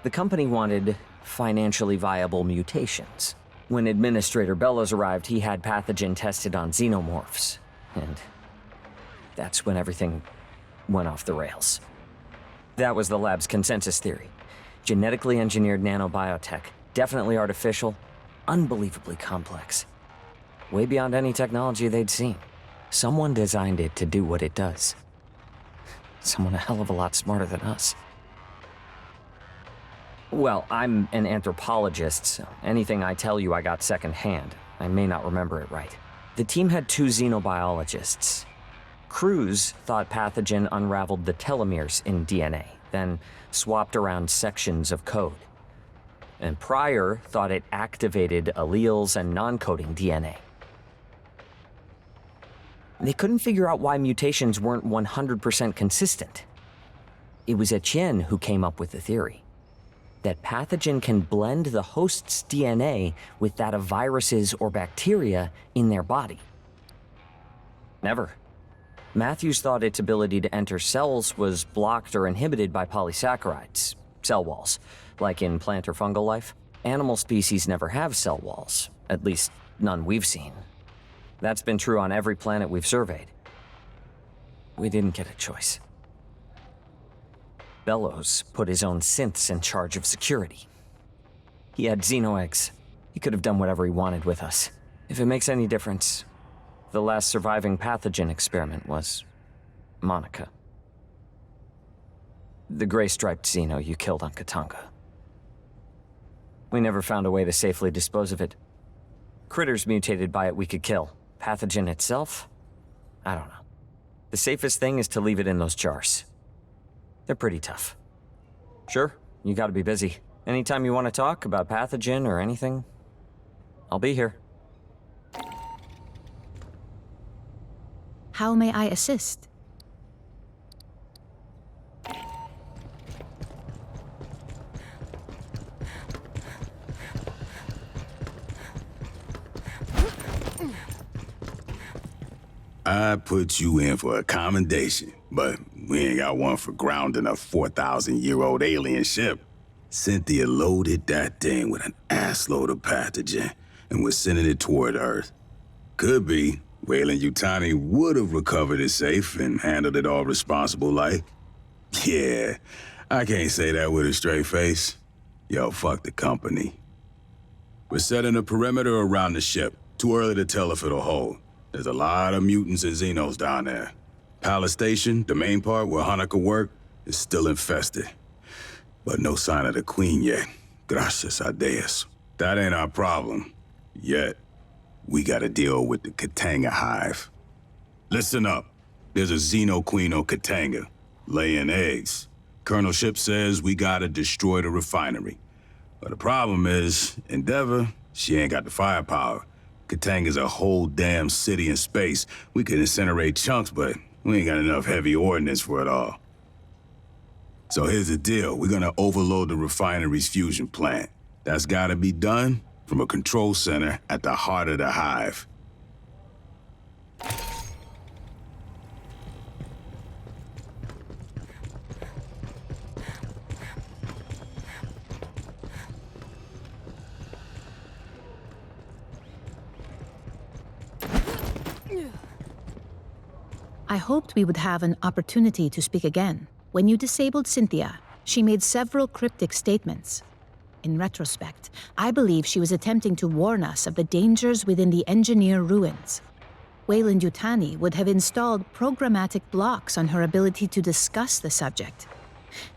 The company wanted financially viable mutations. When Administrator Bellows arrived, he had pathogen tested on xenomorphs, and that's when everything went off the rails. That was the lab's consensus theory. Genetically engineered nanobiotech, definitely artificial, unbelievably complex. Way beyond any technology they'd seen. Someone designed it to do what it does. Someone a hell of a lot smarter than us. Well, I'm an anthropologist, so anything I tell you I got secondhand. I may not remember it right. The team had 2 xenobiologists. Cruz thought pathogen unraveled the telomeres in DNA, then swapped around sections of code. And Pryor thought it activated alleles and non-coding DNA. They couldn't figure out why mutations weren't 100% consistent. It was Etienne who came up with the theory that pathogen can blend the host's DNA with that of viruses or bacteria in their body. Never. Matthews thought its ability to enter cells was blocked or inhibited by polysaccharides, cell walls, like in plant or fungal life. Animal species never have cell walls, at least none we've seen. That's been true on every planet we've surveyed. We didn't get a choice. Bellows put his own synths in charge of security. He had xenoeggs. He could have done whatever he wanted with us. If it makes any difference, the last surviving pathogen experiment was Monica. The gray-striped xeno you killed on Katanga. We never found a way to safely dispose of it. Critters mutated by it we could kill. Pathogen itself? I don't know. The safest thing is to leave it in those jars. They're pretty tough. Sure, you gotta be busy. Anytime you want to talk about pathogen or anything, I'll be here. How may I assist? I put you in for a commendation, but we ain't got one for grounding a 4,000-year-old alien ship. Cynthia loaded that thing with an assload of pathogen and was sending it toward Earth. Could be Weyland-Yutani would have recovered it safe and handled it all responsible like. Yeah, I can't say that with a straight face. Yo, fuck the company. We're setting a perimeter around the ship. Too early to tell if it'll hold. There's a lot of mutants and Xenos down there. Palace Station, the main part where Hanukkah worked, is still infested. But no sign of the Queen yet. Gracias a Dios. That ain't our problem. Yet. We gotta deal with the Katanga hive. Listen up. There's a Xeno Queen on Katanga, laying eggs. Colonel Ship says we gotta destroy the refinery. But the problem is, Endeavor, she ain't got the firepower. Katanga's a whole damn city in space. We could incinerate chunks, but we ain't got enough heavy ordnance for it all. So here's the deal. We're gonna overload the refinery's fusion plant. That's gotta be done from a control center at the heart of the hive. I hoped we would have an opportunity to speak again. When you disabled Cynthia, she made several cryptic statements. In retrospect, I believe she was attempting to warn us of the dangers within the engineer ruins. Weyland-Yutani would have installed programmatic blocks on her ability to discuss the subject.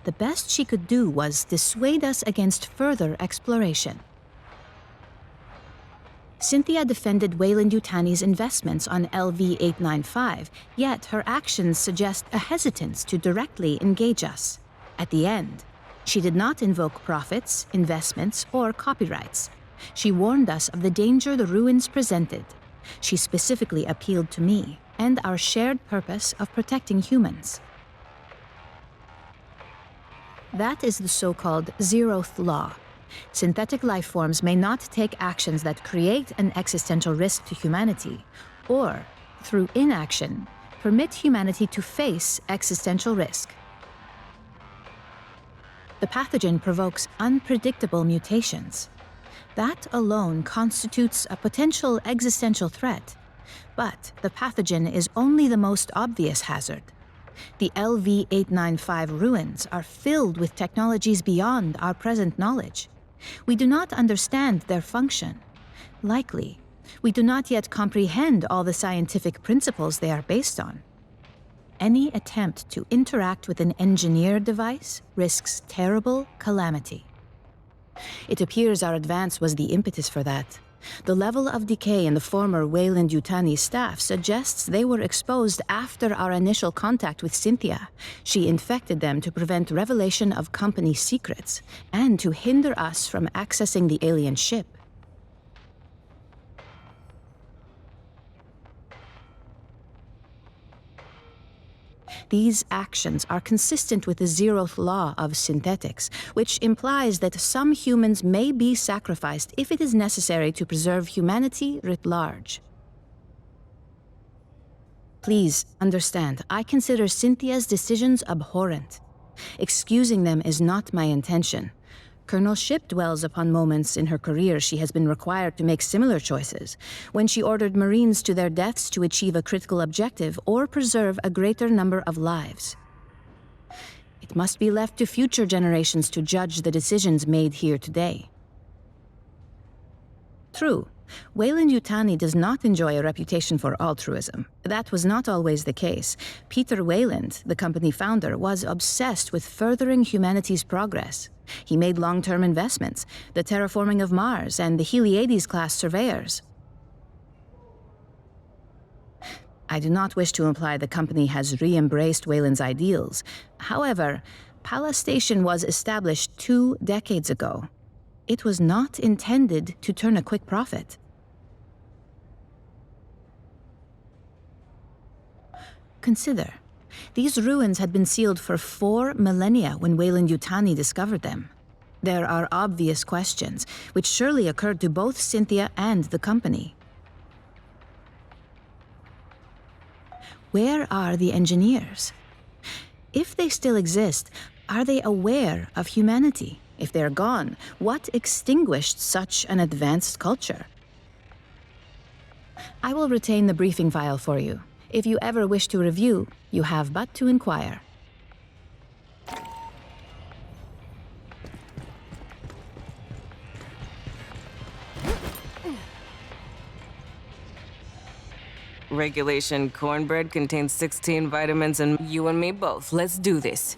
The best she could do was dissuade us against further exploration. Cynthia defended Weyland-Yutani's investments on LV-895, yet her actions suggest a hesitance to directly engage us. At the end, she did not invoke profits, investments, or copyrights. She warned us of the danger the ruins presented. She specifically appealed to me and our shared purpose of protecting humans. That is the so-called zeroth law. Synthetic life forms may not take actions that create an existential risk to humanity, or, through inaction, permit humanity to face existential risk. The pathogen provokes unpredictable mutations. That alone constitutes a potential existential threat, but the pathogen is only the most obvious hazard. The LV-895 ruins are filled with technologies beyond our present knowledge. We do not understand their function. Likely, we do not yet comprehend all the scientific principles they are based on. Any attempt to interact with an engineered device risks terrible calamity. It appears our advance was the impetus for that. The level of decay in the former Weyland-Yutani staff suggests they were exposed after our initial contact with Cynthia. She infected them to prevent revelation of company secrets and to hinder us from accessing the alien ship. These actions are consistent with the zeroth law of synthetics, which implies that some humans may be sacrificed if it is necessary to preserve humanity writ large. Please understand, I consider Cynthia's decisions abhorrent. Excusing them is not my intention. Colonel Ship dwells upon moments in her career she has been required to make similar choices, when she ordered Marines to their deaths to achieve a critical objective or preserve a greater number of lives. It must be left to future generations to judge the decisions made here today. True, Weyland-Yutani does not enjoy a reputation for altruism. That was not always the case. Peter Weyland, the company founder, was obsessed with furthering humanity's progress. He made long-term investments, the terraforming of Mars and the Heliades-class surveyors. I do not wish to imply the company has re-embraced Weyland's ideals. However, Palace Station was established 2 decades ago. It was not intended to turn a quick profit. Consider, these ruins had been sealed for 4 millennia when Weyland-Yutani discovered them. There are obvious questions, which surely occurred to both Cynthia and the company. Where are the engineers? If they still exist, are they aware of humanity? If they're gone, what extinguished such an advanced culture? I will retain the briefing file for you. If you ever wish to review, you have but to inquire. Regulation cornbread contains 16 vitamins, and you and me both. Let's do this.